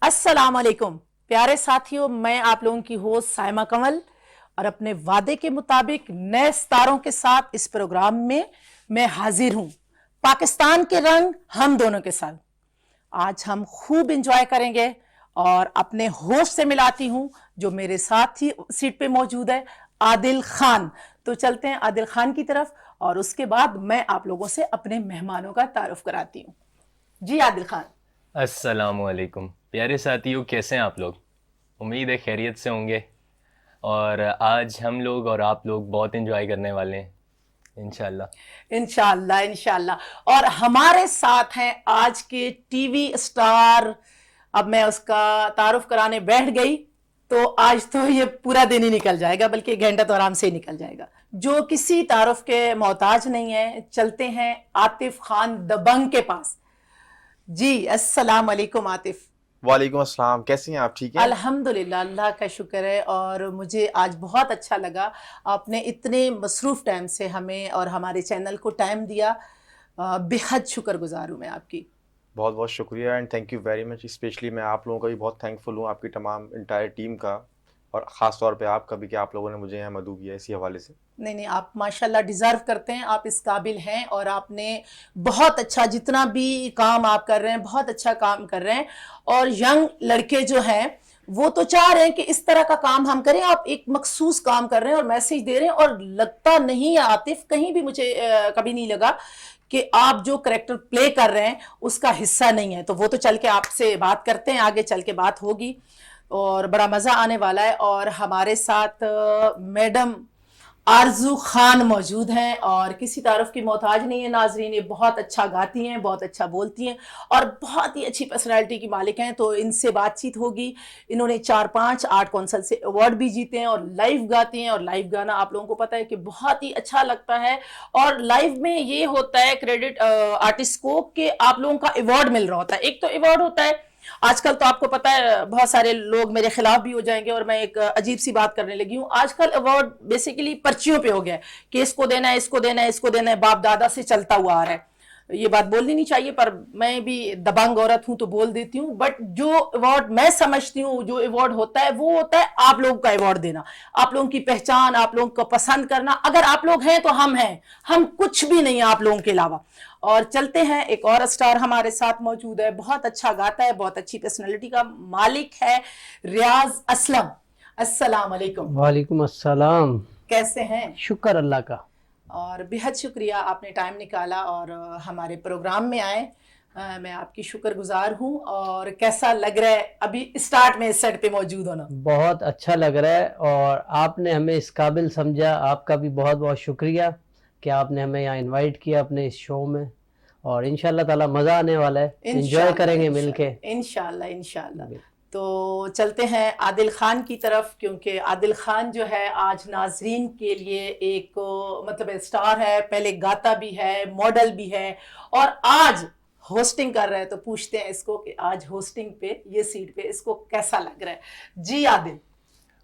अस्सलाम वालेकुम प्यारे साथियों, मैं आप लोगों की होस्ट साइमा कंवल और अपने वादे के मुताबिक नए सितारों के साथ इस प्रोग्राम में मैं हाजिर हूं। पाकिस्तान के रंग हम दोनों के साथ आज हम खूब एंजॉय करेंगे और अपने होस्ट से मिलाती हूं जो मेरे साथ ही सीट पे मौजूद है, आदिल खान। तो चलते हैं आदिल खान की तरफ और उसके बाद मैं आप लोगों से अपने मेहमानों का तारुफ कराती हूँ। जी आदिल खान। अस्सलामुअलैकुम प्यारे साथियों, कैसे हैं आप लोग? उम्मीद है खैरियत से होंगे। और आज हम लोग और आप लोग बहुत एंजॉय करने वाले हैं इंशाल्लाह। इंशाल्लाह इंशाल्लाह। और हमारे साथ हैं आज के टीवी स्टार। अब मैं उसका तारुफ कराने बैठ गई तो आज तो ये पूरा दिन ही निकल जाएगा, बल्कि एक घंटा तो आराम से ही निकल जाएगा। जो किसी तारुफ के मोहताज नहीं है, चलते हैं आतिफ खान दबंग के पास। जी अस्सलाम वालेकुम आतिफ। वालेकुम अस्सलाम, कैसी हैं आप? ठीक हैं? अल्हम्दुलिल्लाह, अल्लाह का शुक्र है। और मुझे आज बहुत अच्छा लगा, आपने इतने मसरूफ़ टाइम से हमें और हमारे चैनल को टाइम दिया। बेहद शुक्रगुजार हूँ मैं आपकी। बहुत बहुत शुक्रिया and thank you very much. Specially मैं आप लोगों का भी बहुत थैंकफुल हूँ, आपकी तमाम इंटायर टीम का, और ख़ास तौर पे आपका भी कि आप लोगों ने मुझे यहाँ मदऊ किया इसी हवाले से। नहीं, आप माशाल्लाह डिज़र्व करते हैं, आप इस काबिल हैं और आपने बहुत अच्छा, जितना भी काम आप कर रहे हैं बहुत अच्छा काम कर रहे हैं। और यंग लड़के जो हैं वो तो चाह रहे हैं कि इस तरह का काम हम करें। आप एक मखसूस काम कर रहे हैं और मैसेज दे रहे हैं, और लगता नहीं है आतिफ, कहीं भी मुझे कभी नहीं लगा कि आप जो करैक्टर प्ले कर रहे हैं उसका हिस्सा नहीं है। तो वो तो चल के आपसे बात करते हैं, आगे चल के बात होगी और बड़ा मज़ा आने वाला है। और हमारे साथ मैडम आरजू खान मौजूद हैं और किसी तारुफ की मोहताज नहीं है नाजरीन। ये बहुत अच्छा गाती हैं, बहुत अच्छा बोलती हैं और बहुत ही अच्छी पर्सनालिटी की मालिक हैं। तो इनसे बातचीत होगी। इन्होंने 4-5 आर्ट कौंसल से अवार्ड भी जीते हैं और लाइव गाती हैं। और लाइव गाना आप लोगों को पता है कि बहुत ही अच्छा लगता है। और लाइव में ये होता है क्रेडिट आर्टिस्ट को कि आप लोगों का अवार्ड मिल रहा होता है। एक तो अवार्ड होता है, आजकल तो आपको पता है बहुत सारे लोग मेरे खिलाफ भी हो जाएंगे और मैं एक अजीब सी बात करने लगी हूँ। आजकल अवार्ड बेसिकली पर्चियों पे हो गया है कि इसको देना है, इसको देना है, इसको देना है, बाप दादा से चलता हुआ आ रहा है। ये बात बोलनी नहीं चाहिए पर मैं भी दबंग औरत हूं तो बोल देती हूँ। बट जो अवार्ड मैं समझती हूँ, जो अवार्ड होता है वो होता है आप लोगों का अवार्ड देना, आप लोगों की पहचान, आप लोगों को पसंद करना। अगर आप लोग हैं तो हम हैं, हम कुछ भी नहीं है आप लोगों के अलावा। और चलते हैं, एक और स्टार हमारे साथ मौजूद है, बहुत अच्छा गाता है, बहुत अच्छी पर्सनैलिटी का मालिक है, रियाज असलम। अस्सलाम वालेकुम। वालेकुम अस्सलाम। कैसे हैं? शुक्र अल्लाह का। और बेहद शुक्रिया आपने टाइम निकाला और हमारे प्रोग्राम में आए। मैं आपकी शुक्रगुजार हूँ। और कैसा लग रहा है अभी स्टार्ट में इस सेट पे मौजूद होना? बहुत अच्छा लग रहा है और आपने हमें इस काबिल समझा, आपका भी बहुत बहुत शुक्रिया कि आपने हमें यहाँ इनवाइट किया अपने इस शो में। और इंशाल्लाह ताला मज़ा आने वाला है, एंजॉय करेंगे मिलके इंशाल्लाह इंशाल्लाह। तो चलते हैं आदिल खान की तरफ, क्योंकि आदिल खान जो है आज नाजरीन के लिए एक मतलब स्टार है, पहले गाता भी है, मॉडल भी है और आज होस्टिंग कर रहा है। तो पूछते हैं इसको कि आज होस्टिंग पे, ये सीट पे इसको कैसा लग रहा है? जी आदिल।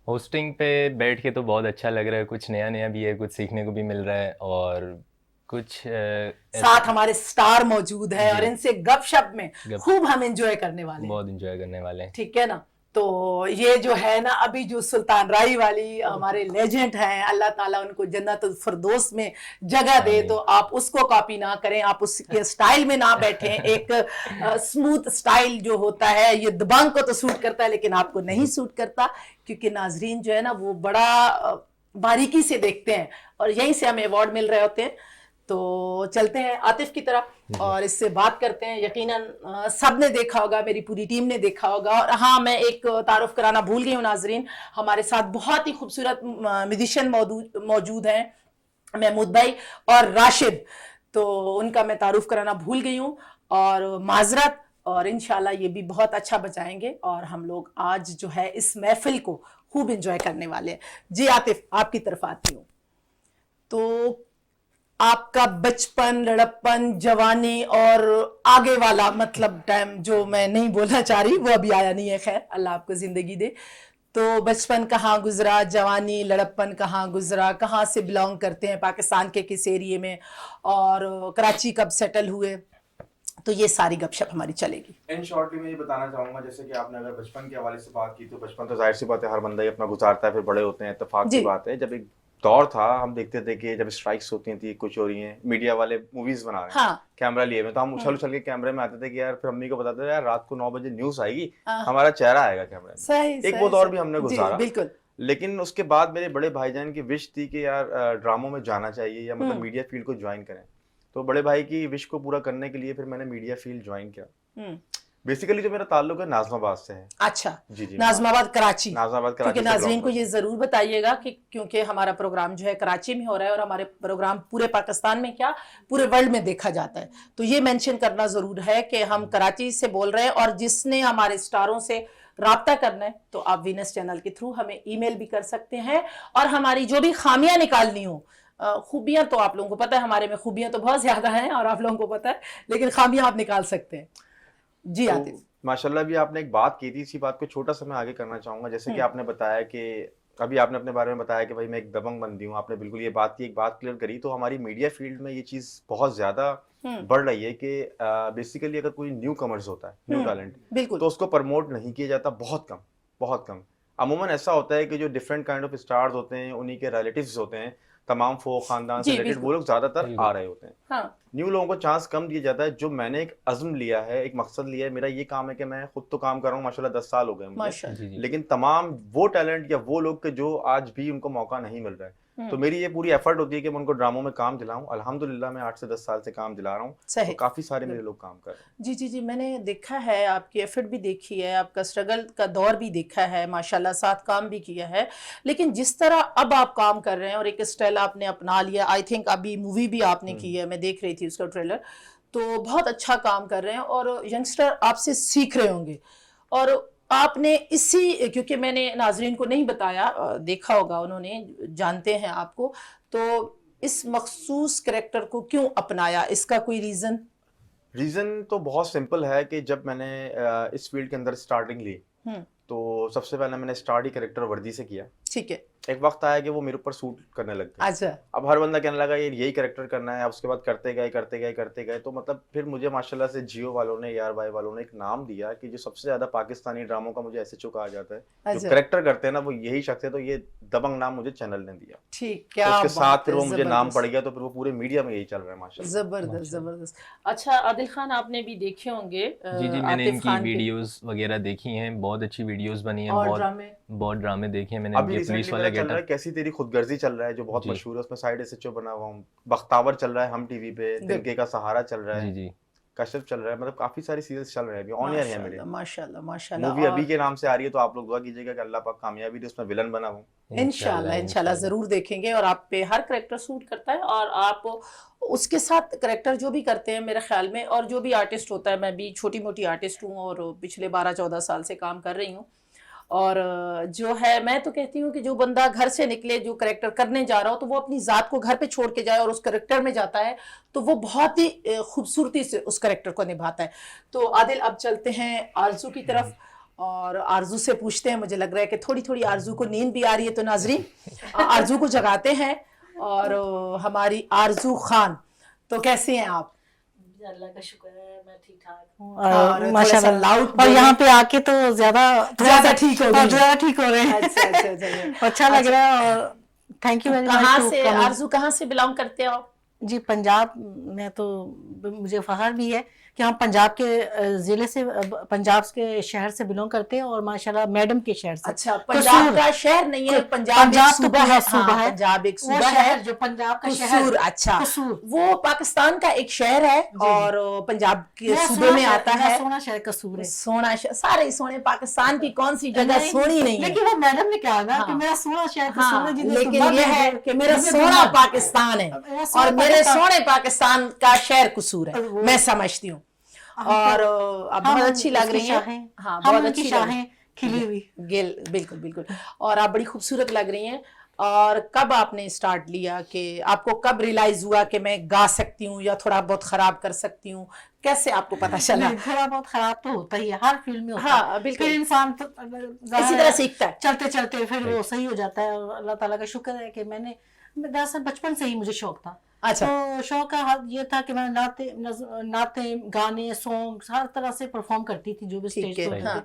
होस्टिंग पे बैठ के तो बहुत अच्छा लग रहा है, कुछ नया नया भी है, कुछ सीखने को भी मिल रहा है और कुछ साथ हमारे स्टार मौजूद है और इनसे गपशप में खूब हम एंजॉय करने वाले हैं, बहुत एंजॉय करने वाले हैं। ठीक है ना? तो ये जो है ना, अभी जो सुल्तान राई वाली हमारे लेजेंड हैं, अल्लाह ताला उनको जन्नतुल फिरदौस में जगह दे। तो आप उसको कॉपी ना करें, आप उसके स्टाइल में ना बैठें। एक स्मूथ स्टाइल जो होता है ये दबंग को तो सूट करता है लेकिन आपको नहीं सूट करता, क्योंकि नाजरीन जो है ना वो बड़ा बारीकी से देखते हैं और यहीं से हमें अवार्ड मिल रहे होते हैं। तो चलते हैं आतिफ की तरफ और इससे बात करते हैं। यकीनन सब ने देखा होगा, मेरी पूरी टीम ने देखा होगा। और हाँ, मैं एक तारुफ कराना भूल गई हूँ नाजरीन, हमारे साथ बहुत ही खूबसूरत म्यूजिशियन मौजूद हैं, महमूद भाई और राशिद। तो उनका मैं तारुफ कराना भूल गई हूँ और माजरत। और इंशाल्लाह ये भी बहुत अच्छा बजाएंगे और हम लोग आज जो है इस महफिल को खूब एंजॉय करने वाले हैं। जी आतिफ, आपकी तरफ आती हूँ। तो آپ کا بچپن, لڑپن, جوانی اور آگے والا مطلب ٹائم جو میں نہیں بولنا چاہ رہی وہ ابھی آیا نہیں ہے, خیر اللہ آپ کو زندگی دے. تو بچپن کہاں گزرا, جوانی لڑپن کہاں گزرا, کہاں سے بلانگ کرتے ہیں, پاکستان کے کس ایریے میں, اور کراچی کب سیٹل ہوئے, تو یہ ساری گپ شپ ہماری چلے گی. ان شارٹلی میں یہ بتانا چاہوں گا, جیسے کہ آپ نے اگر بچپن کے حوالے سے بات کی تو بچپن تو ظاہر سی بات ہے ہر بندہ ہی اپنا گزارتا ہے, پھر بڑے ہوتے ہیں, اتفاق کی بات ہے. جب ایک دور تھا ہم دیکھتے تھے کہ جب اسٹرائکس ہوتی تھیں, کچھ ہو رہی ہیں, میڈیا والے موویز بنا رہے ہیں کیمرہ لیے ہوئے, تو ہم اچھل اچھل کے کیمرے میں آتے تھے کہ یار, پھر امی کو بتاتے تھے یار رات کو 9 بجے نیوز آئے گی, ہمارا چہرہ آئے گا کیمرے میں. ایک وہ دور بھی ہم نے گزارا. بالکل. لیکن اس کے بعد میرے بڑے بھائی جان کی وش تھی کہ یار ڈراموں میں جانا چاہیے یا مطلب میڈیا فیلڈ کو جوائن کریں. تو بڑے بھائی کی وش کو پورا کرنے کے لیے پھر میں نے میڈیا فیلڈ جوائن کیا. بیسیکلی جو میرا تعلق ہے ناظم آباد سے ہے. اچھا, ناظم آباد کراچی. ناظم آباد کراچی. کیونکہ ناظرین کو یہ ضرور بتائیے گا کہ کیونکہ ہمارا پروگرام جو ہے کراچی میں ہو رہا ہے اور ہمارے پروگرام پورے پاکستان میں کیا پورے ورلڈ میں دیکھا جاتا ہے, تو یہ مینشن کرنا ضرور ہے کہ ہم کراچی سے بول رہے ہیں. اور جس نے ہمارے سٹاروں سے رابطہ کرنا ہے تو آپ وینس چینل کے تھرو ہمیں ای میل بھی کر سکتے ہیں, اور ہماری جو بھی خامیاں نکالنی ہو, خوبیاں تو آپ لوگوں کو پتہ ہے ہمارے میں خوبیاں تو بہت زیادہ ہیں اور آپ لوگوں کو پتہ ہے, لیکن خامیاں آپ نکال سکتے ہیں. جی عاطف. ماشاءاللہ بھی آپ نے ایک بات کی تھی, اسی بات کو چھوٹا سا میں آگے کرنا چاہوں گا. جیسے کہ آپ نے بتایا کہ ابھی آپ نے اپنے بارے میں بتایا کہ بھائی میں ایک دبنگ بندی ہوں, آپ نے بالکل یہ بات کی, ایک بات کلیئر کری. تو ہماری میڈیا فیلڈ میں یہ چیز بہت زیادہ بڑھ رہی ہے کہ بیسیکلی اگر کوئی نیو کمرز ہوتا ہے, نیو ٹیلنٹ, تو اس کو پروموٹ نہیں کیا جاتا, بہت کم, بہت کم. عموماً ایسا ہوتا ہے کہ جو ڈفرینٹ کائنڈ آف اسٹارز ہوتے ہیں, انہی کے ریلیٹیوز ہوتے ہیں, تمام فوق خاندان سے ریلیٹڈ, وہ لوگ زیادہ تر آ رہے ہوتے ہیں. نیو لوگوں کو چانس کم دیا جاتا ہے. جو میں نے ایک عزم لیا ہے, ایک مقصد لیا ہے, میرا یہ کام ہے کہ میں خود تو کام کر رہا ہوں ماشاءاللہ 10 سال ہو گئے مجھے, لیکن تمام وہ ٹیلنٹ یا وہ لوگ کہ جو آج بھی ان کو موقع نہیں مل رہا ہے, تو میری یہ پوری ایفرٹ ہوتی ہے کہ میں ان کو ڈراموں میں کام دلاؤں. الحمدللہ میں 8 سے 10 سال سے کام دلا رہا ہوں, تو کافی سارے میرے لوگ کام کر رہے ہیں. جی جی جی, میں نے دیکھا ہے, آپ کی ایفرٹ بھی دیکھی ہے, آپ کا اسٹرگل کا دور بھی دیکھا ہے, ماشاءاللہ ساتھ کام بھی کیا ہے. لیکن جس طرح اب آپ کام کر رہے ہیں اور ایک اسٹائل آپ نے اپنا لیا, آئی تھنک ابھی مووی بھی آپ نے کی ہے, میں دیکھ رہی تھی اس کا ٹریلر, تو بہت اچھا کام کر رہے ہیں اور ینگسٹر آپ سے سیکھ رہے ہوں گے. اور آپ نے اسی, کیونکہ میں نے ناظرین کو نہیں بتایا, دیکھا ہوگا انہوں نے, جانتے ہیں آپ کو, تو اس مخصوص کریکٹر کو کیوں اپنایا, اس کا کوئی ریزن تو بہت سمپل ہے کہ جب میں نے اس فیلڈ کے اندر سٹارٹنگ لی تو سب سے پہلے میں نے سٹارٹ ہی کریکٹر وردی سے کیا. ٹھیک ہے. ایک وقت آیا کہ وہ میرے اوپر سوٹ کرنے لگ گیا. اچھا. اب ہر بندہ کہنے لگا یہ یہی کریکٹر کرنا ہے, اب اس کے بعد کرتے گئے, تو مطلب پھر مجھے ماشاءاللہ سے جیو والوں نے, یار بھائی والوں نے ایک نام دیا کہ جو سب سے زیادہ پاکستانی ڈراموں کا مجھے ایسے کہا جاتا ہے, جو کریکٹر کرتے ہیں نا وہ یہی شخص ہے, تو یہ دبنگ نام مجھے چینل نے دیا. ٹھیک, کیا اس کے ساتھ پھر وہ مجھے نام پڑ گیا, تو پھر وہ پورے میڈیا میں یہی چل رہا ہے ماشاءاللہ. زبردست زبردست. اچھا عادل خان, آپ نے بھی دیکھے ہوں گے. جی جی, میں نے ان کی ویڈیوز وغیرہ دیکھی ہیں, بہت اچھی ویڈیوز بنی ہیں, بہت ڈرامے دیکھے ہیں میں نے. ابھی پولیس والا گیٹ اپ, کیسی تیری خود غرضی چل رہا ہے جو بہت مشہور ہے, اس میں سائیڈ ایس ایچ او بنا ہوا ہوں, بختاور چل رہا ہے ہم ٹی وی پہ, تنکے کا سہارا چل رہا ہے, جی کشف چل رہا ہے, مطلب کافی ساری سیریلز چل رہے ہیں ابھی آن ایئر ہیں میرے. ماشاءاللہ ماشاءاللہ. مووی ابھی کے نام سے آ رہی ہے, تو آپ لوگ دعا کیجیے گا کہ اللہ پاک کامیابی دے, اس میں ولن بنا ہوں. انشاءاللہ ضرور دیکھیں گے, اور آپ پہ ہر کریکٹر سوٹ کرتا ہے, اور آپ اس کے ساتھ کریکٹر جو بھی کرتے ہیں میرے خیال میں, اور جو بھی آرٹسٹ ہوتا ہے, میں بھی چھوٹی موٹی آرٹسٹ ہوں اور پچھلے 12-14 سال سے کام کر رہی ہوں, اور جو ہے میں تو کہتی ہوں کہ جو بندہ گھر سے نکلے, جو کریکٹر کرنے جا رہا ہو, تو وہ اپنی ذات کو گھر پہ چھوڑ کے جائے اور اس کریکٹر میں جاتا ہے, تو وہ بہت ہی خوبصورتی سے اس کریکٹر کو نبھاتا ہے. تو عادل, اب چلتے ہیں آرزو کی طرف, اور آرزو سے پوچھتے ہیں, مجھے لگ رہا ہے کہ تھوڑی آرزو کو نیند بھی آ رہی ہے, تو ناظرین آرزو کو جگاتے ہیں. اور ہماری آرزو خان, تو کیسے ہیں آپ؟ اللہ کا شکر ہے, میں ٹھیک ٹھاک ہوں ماشاءاللہ. اور یہاں پہ آ کے تو زیادہ ٹھیک ہو رہے ہیں, اچھا لگ رہا ہے, اور تھینک یو ویری مچ. کہاں سے آرزو, کہاں سے بلانگ کرتے ہو؟ جی پنجاب میں, تو مجھے فخر بھی ہے کہ ہم پنجاب کے ضلع سے, پنجاب کے شہر سے بلونگ کرتے ہیں, اور ماشاءاللہ میڈم کے شہر سے. اچھا, پنجاب کا شہر نہیں ہے, پنجاب ایک صوبہ ہے. پنجاب ایک صوبہ ہے, جو پنجاب کا شہر. اچھا, وہ پاکستان کا ایک شہر ہے, اور پنجاب کے صوبے میں آتا ہے. سونا شہر قصور ہے. سونا شہر, سارے سونے, پاکستان کی کون سی جگہ سونی نہیں ہے, لیکن وہ میڈم نے کہا نا کہ میرا سونا شہر قصور ہے, لیکن یہ ہے کہ میرا سونا پاکستان ہے, اور میرے سونے پاکستان کا شہر قصور ہے, میں سمجھتی ہوں. اور بہت اچھی لگ رہی ہیں, ہاں بہت اچھی شاہیں کھلی ہوئی. بالکل بالکل, اور آپ بڑی خوبصورت لگ رہی ہیں. اور کب آپ نے اسٹارٹ لیا کہ آپ کو کب ریئلائز ہوا کہ میں گا سکتی ہوں یا تھوڑا بہت خراب کر سکتی ہوں؟ کیسے آپ کو پتا چلا؟ نہیں، تھوڑا بہت خراب تو ہوتا ہی ہے، ہر فیلڈ میں ہوتا ہاں ہے، بالکل، پھر انسان اسی طرح سیکھتا ہے. چلتے چلتے پھر وہ صحیح ہو جاتا ہے. اور اللہ تعالیٰ کا شکر ہے کہ میں نے دراصل بچپن سے ہی مجھے شوق تھا. اچھا تو شوق کا یہ تھا کہ میں نعتیں گانے سانگ ہر طرح سے پرفارم کرتی تھی جو بھی اسٹیج ٹھیک پہ ہے، ہوتے ہاں. تھے.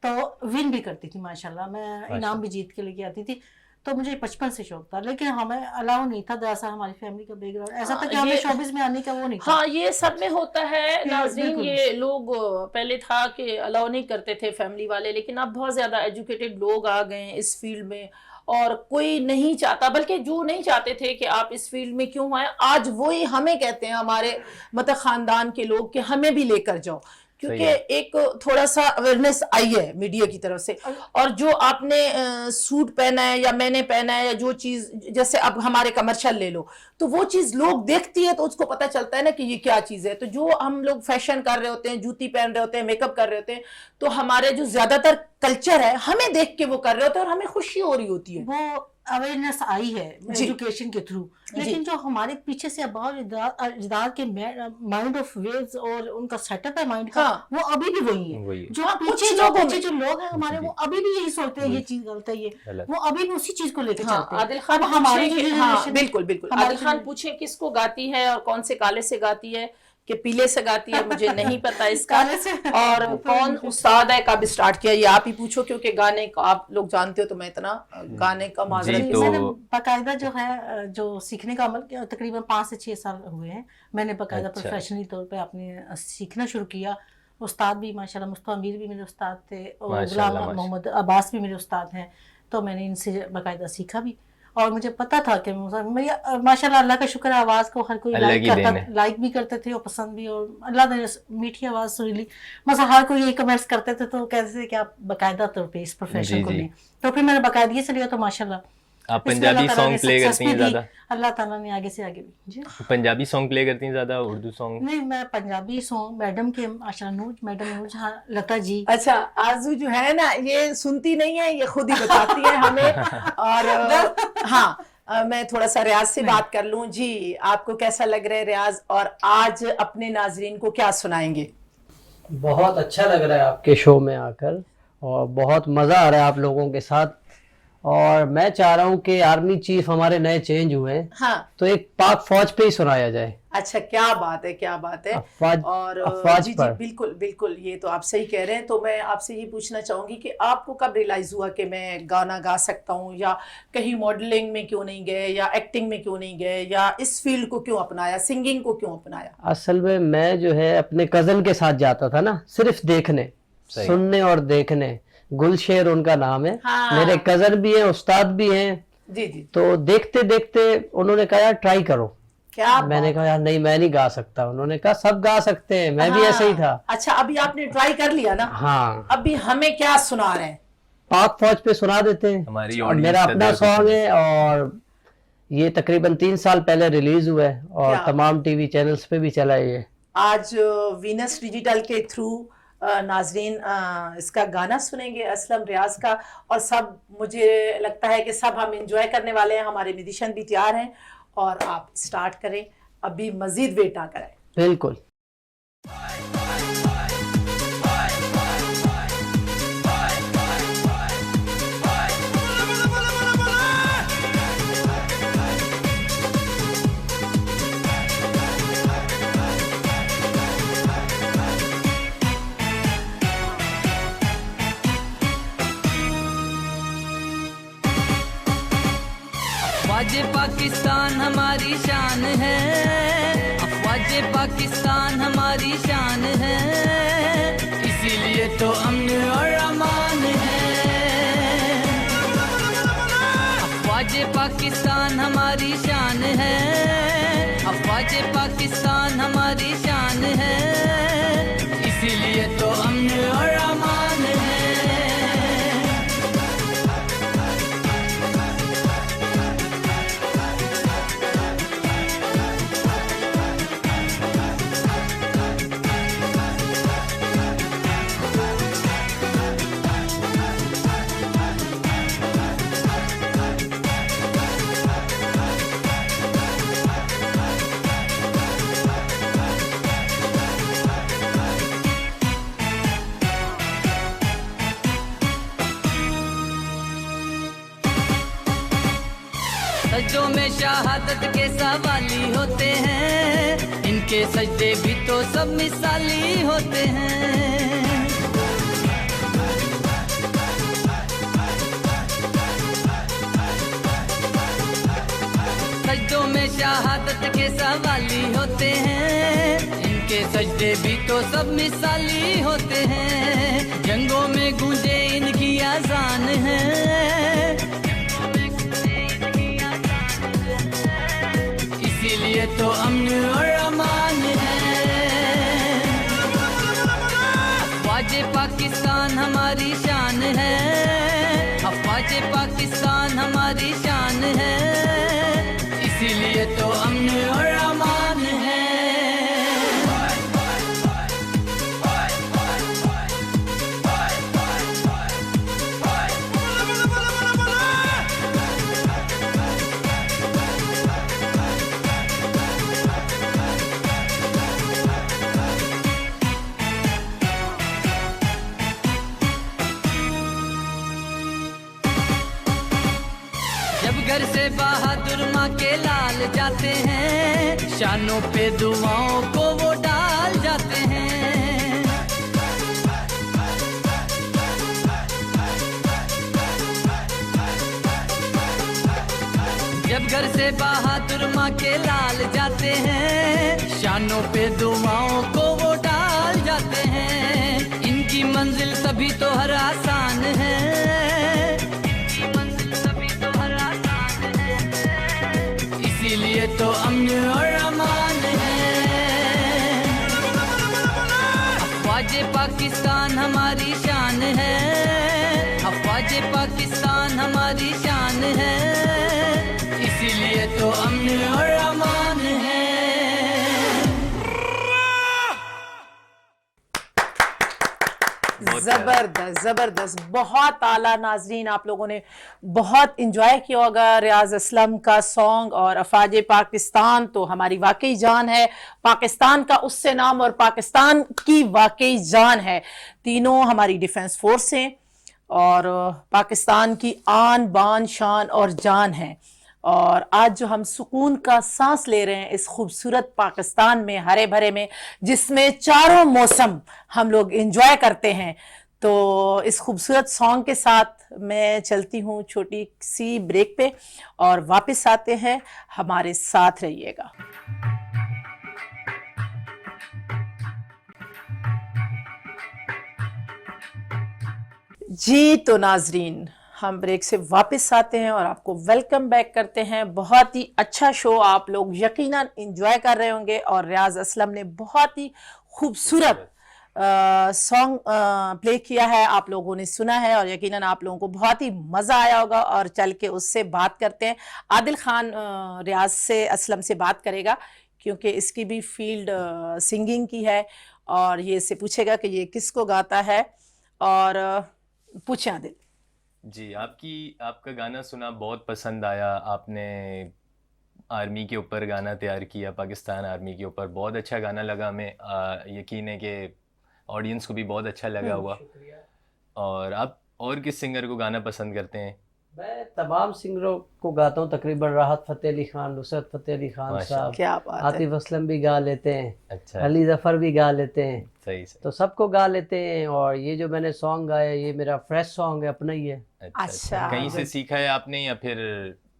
تو ون بھی کرتی تھی ماشاءاللہ، میں انعام بھی جیت کے لے کے آتی تھی. تو مجھے بچپن سے شوق تھا، لیکن ہمیں الاؤ نہیں تھا دراصل ہماری فیملی کا بیک گراؤنڈ ایسا تھا کہ ہمیں شوبز میں آنے کا وہ نہیں تھا. ہاں یہ سب میں ہوتا ہے ناظرین. بالکل. یہ لوگ پہلے تھا کہ الاؤ نہیں کرتے تھے فیملی والے، لیکن اب بہت زیادہ ایجوکیٹڈ لوگ آ گئے ہیں اس فیلڈ میں، اور کوئی نہیں چاہتا، بلکہ جو نہیں چاہتے تھے کہ آپ اس فیلڈ میں کیوں آئے، آج وہی ہمیں کہتے ہیں ہمارے مطلب خاندان کے لوگ کہ ہمیں بھی لے کر جاؤ، کیونکہ ایک تھوڑا سا اویئرنیس آئی ہے میڈیا کی طرف سے. اور جو آپ نے سوٹ پہنا ہے یا میں نے پہنا ہے یا جو چیز، جیسے اب ہمارے کمرشل لے لو تو وہ چیز لوگ دیکھتی ہے تو اس کو پتہ چلتا ہے نا کہ یہ کیا چیز ہے. تو جو ہم لوگ فیشن کر رہے ہوتے ہیں، جوتی پہن رہے ہوتے ہیں، میک اپ کر رہے ہوتے ہیں، تو ہمارے جو زیادہ تر کلچر ہے ہمیں دیکھ کے وہ کر رہے ہوتے ہیں اور ہمیں خوشی ہو رہی ہوتی ہے. وہ اویئرنیس آئی ہے ایجوکیشن کے تھرو، لیکن جو ہمارے پیچھے سے اجداد کے مائنڈ آف ویز اور ان کا سیٹ اپ ہے مائنڈ کا، وہ ابھی بھی وہی ہے. جو پیچھے جو لوگ ہیں ہمارے، وہ ابھی بھی یہی سوچتے ہیں یہ چیز غلط ہے، یہ وہ ابھی بھی اسی چیز کو لے کے چلتے ہیں. عادل خان ہماری بالکل بالکل عادل خان پوچھیں کس کو گاتی ہے اور کون سے کالے سے گاتی ہے، کہ پیلے سے گاتی ہے مجھے نہیں پتا اس کا، اور کون استاد ہے، کب اسٹارٹ کیا، یہ آپ ہی پوچھو، کیونکہ گانے کا آپ لوگ جانتے ہو تو میں اتنا گانے کا معذرت. میں نے باقاعدہ جو ہے جو سیکھنے کا عمل کیا، تقریباً 5 سے 6 سال ہوئے ہیں. میں نے باقاعدہ پروفیشنلی طور پہ اپنے سیکھنا شروع کیا. استاد بھی ماشاءاللہ مصطفیٰ امیر بھی میرے استاد تھے، اور غلام محمد عباس بھی میرے استاد ہیں. تو میں نے ان سے باقاعدہ سیکھا بھی، اور مجھے پتا تھا کہ ماشاءاللہ اللہ کا شکر ہے آواز کو ہر کوئی لائک بھی کرتے تھے اور پسند بھی، اور اللہ نے میٹھی آواز سریلی، مثلا ہر کوئی یہ کمنٹس کرتے تھے تو کہتے تھے کہ آپ باقاعدہ طور پہ اس پروفیشن کو لیں. تو پھر میں نے باقاعدگی سے لیا، تو ماشاءاللہ آپ پنجابی سانگ پلے کرتی ہیں زیادہ؟ اللہ تعالیٰ نے آگے سے آگے بھی. جی پنجابی سانگ پلے کرتی ہیں زیادہ، اردو سانگ؟ نہیں، میں پنجابی سانگ میڈم کے میڈم نور جہاں لتا جی. اچھا آرزو جو ہے نا یہ سنتی نہیں ہے، یہ خود ہی بتاتی ہے ہمیں. اور ہاں میں تھوڑا سا ریاض سے بات کر لوں. جی آپ کو کیسا لگ رہا ہے ریاض، اور آج اپنے ناظرین کو کیا سنائیں گے؟ بہت اچھا لگ رہا ہے آپ کے شو میں آ کر، اور بہت مزہ آ رہا ہے آپ لوگوں کے ساتھ. اور میں چاہ رہا ہوں کہ آرمی چیف ہمارے نئے چینج ہوئے ہیں، ہاں تو ایک پاک فوج پہ ہی سنایا جائے. اچھا کیا بات ہے، کیا بات ہے. اور جی جی بالکل بالکل، یہ تو آپ صحیح کہہ رہے ہیں. تو میں آپ سے یہ پوچھنا چاہوں گی کہ آپ کو کب ریئلائز ہوا کہ میں گانا گا سکتا ہوں، یا کہیں ماڈلنگ میں کیوں نہیں گئے، یا ایکٹنگ میں کیوں نہیں گئے، یا اس فیلڈ کو کیوں اپنایا، سنگنگ کو کیوں اپنایا؟ اصل میں جو ہے اپنے کزن کے ساتھ جاتا تھا نا، صرف دیکھنے، سننے اور دیکھنے. گلشیر ان کا نام ہے، میرے کزن بھی ہیں، استاد بھی ہیں. جی جی. تو دیکھتے دیکھتے انہوں نے کہا یار ٹرائی کرو. میں نے کہا یار نہیں میں نہیں گا سکتا. انہوں نے کہا سب گا سکتے ہیں، میں بھی ایسے ہی تھا. اچھا ابھی آپ نے ٹرائی کر لیا نا؟ ہاں. ابھی ہمیں کیا سنا رہے ہیں؟ پاک فوج پہ سنا دیتے ہیں. میرا اپنا سانگ ہے، اور یہ تقریباً 3 سال پہلے ریلیز ہوا ہے، اور تمام ٹی وی چینلز پہ بھی چلا ہے. یہ آج وینس ڈیجیٹل کے تھرو ناظرین اس کا گانا سنیں گے اسلم ریاض کا، اور سب مجھے لگتا ہے کہ سب ہم انجوائے کرنے والے ہیں. ہمارے میوزیشین بھی تیار ہیں، اور آپ سٹارٹ کریں، ابھی مزید ویٹ نہ کریں. بالکل. افواج پاکستان ہماری شان ہے، افواج پاکستان ہماری شان ہے، اسی لیے تو امن اور امان ہے. افواج پاکستان ہماری شان ہے، افواج پاکستان ہماری شان ہے، اسی لیے تو امن اور امان ہے. सजदों में शहादत के सवाली होते हैं, इनके सजदे भी तो सब मिसाली होते हैं। सजदों में शहादत के सवाली होते हैं, इनके सजदे भी तो सब मिसाली होते हैं। जंगों में गूंजे इनकी आजान है, इसीलिए तो अमन और अमान है। अफवाज पाकिस्तान हमारी शान है, अफवाज पाकिस्तान हमारी शान है, इसीलिए तो अमन और अमान है। जब घर से बहादुर माँ के लाल जाते हैं, शानों पे दुआओं को वो डाल जाते हैं। जब घर से बहादुर माँ के लाल जाते हैं, शानों पे दुआओं को वो डाल जाते हैं। इनकी मंजिल तभी तो हर आसान है, इसीलिए तो अमन और अमान है। अफवाज पाकिस्तान हमारी शान है, अफवाज पाकिस्तान हमारी शान है, इसीलिए तो अमन और अमान है। जबरदस्त जबरदस्त, बहुत आला। नाजरीन, आप लोगों ने बहुत इंजॉय किया होगा रियाज असलम का सॉन्ग। और अफवाज पाकिस्तान तो हमारी वाकई जान है, पाकिस्तान का उससे नाम और पाकिस्तान की वाकई जान है। तीनों हमारी डिफेंस फोर्स हैं और पाकिस्तान की आन बान शान और जान है। और आज जो हम सुकून का सांस ले रहे हैं इस खूबसूरत पाकिस्तान में, हरे भरे में, जिसमें चारों मौसम हम लोग एंजॉय करते हैं, तो इस खूबसूरत सॉन्ग के साथ मैं चलती हूँ छोटी सी ब्रेक पे और वापस आते हैं। हमारे साथ रहिएगा। जी तो नाजरीन, हम ब्रेक से वापस आते हैं और आपको वेलकम बैक करते हैं। बहुत ही अच्छा शो आप लोग यकीनन एंजॉय कर रहे होंगे और रियाज असलम ने बहुत ही खूबसूरत सॉन्ग प्ले किया है, आप लोगों ने सुना है और यकीनन आप लोगों को बहुत ही मज़ा आया होगा। और चल के उससे बात करते हैं। आदिल खान रियाज से असलम से बात करेगा क्योंकि इसकी भी फील्ड सिंगिंग की है और ये इससे पूछेगा कि ये किसको गाता है। और पूछें आदिल। जी, आपका गाना सुना, बहुत पसंद आया। आपने आर्मी के ऊपर गाना तैयार किया, पाकिस्तान आर्मी के ऊपर, बहुत अच्छा गाना लगा हमें। यकीन है कि ऑडियंस को भी बहुत अच्छा लगा हुआ। और आप और किस सिंगर को गाना पसंद करते हैं? मैं तमाम सिंगरों को गाता हूँ तकरीबन। राहत फ़तेह अली खान, नुसरत फ़तेह अली खान साहब, क्या बात है। आतिफ असलम भी गा लेते हैं, अच्छा, अली ज़फ़र भी गा लेते हैं, सही। तो सबको गा लेते हैं। और ये जो मैंने सॉन्ग गाया ये मेरा फ्रेश सॉन्ग है, अपना ही है। अच्छा, कहीं से सीखा है आपने या फिर?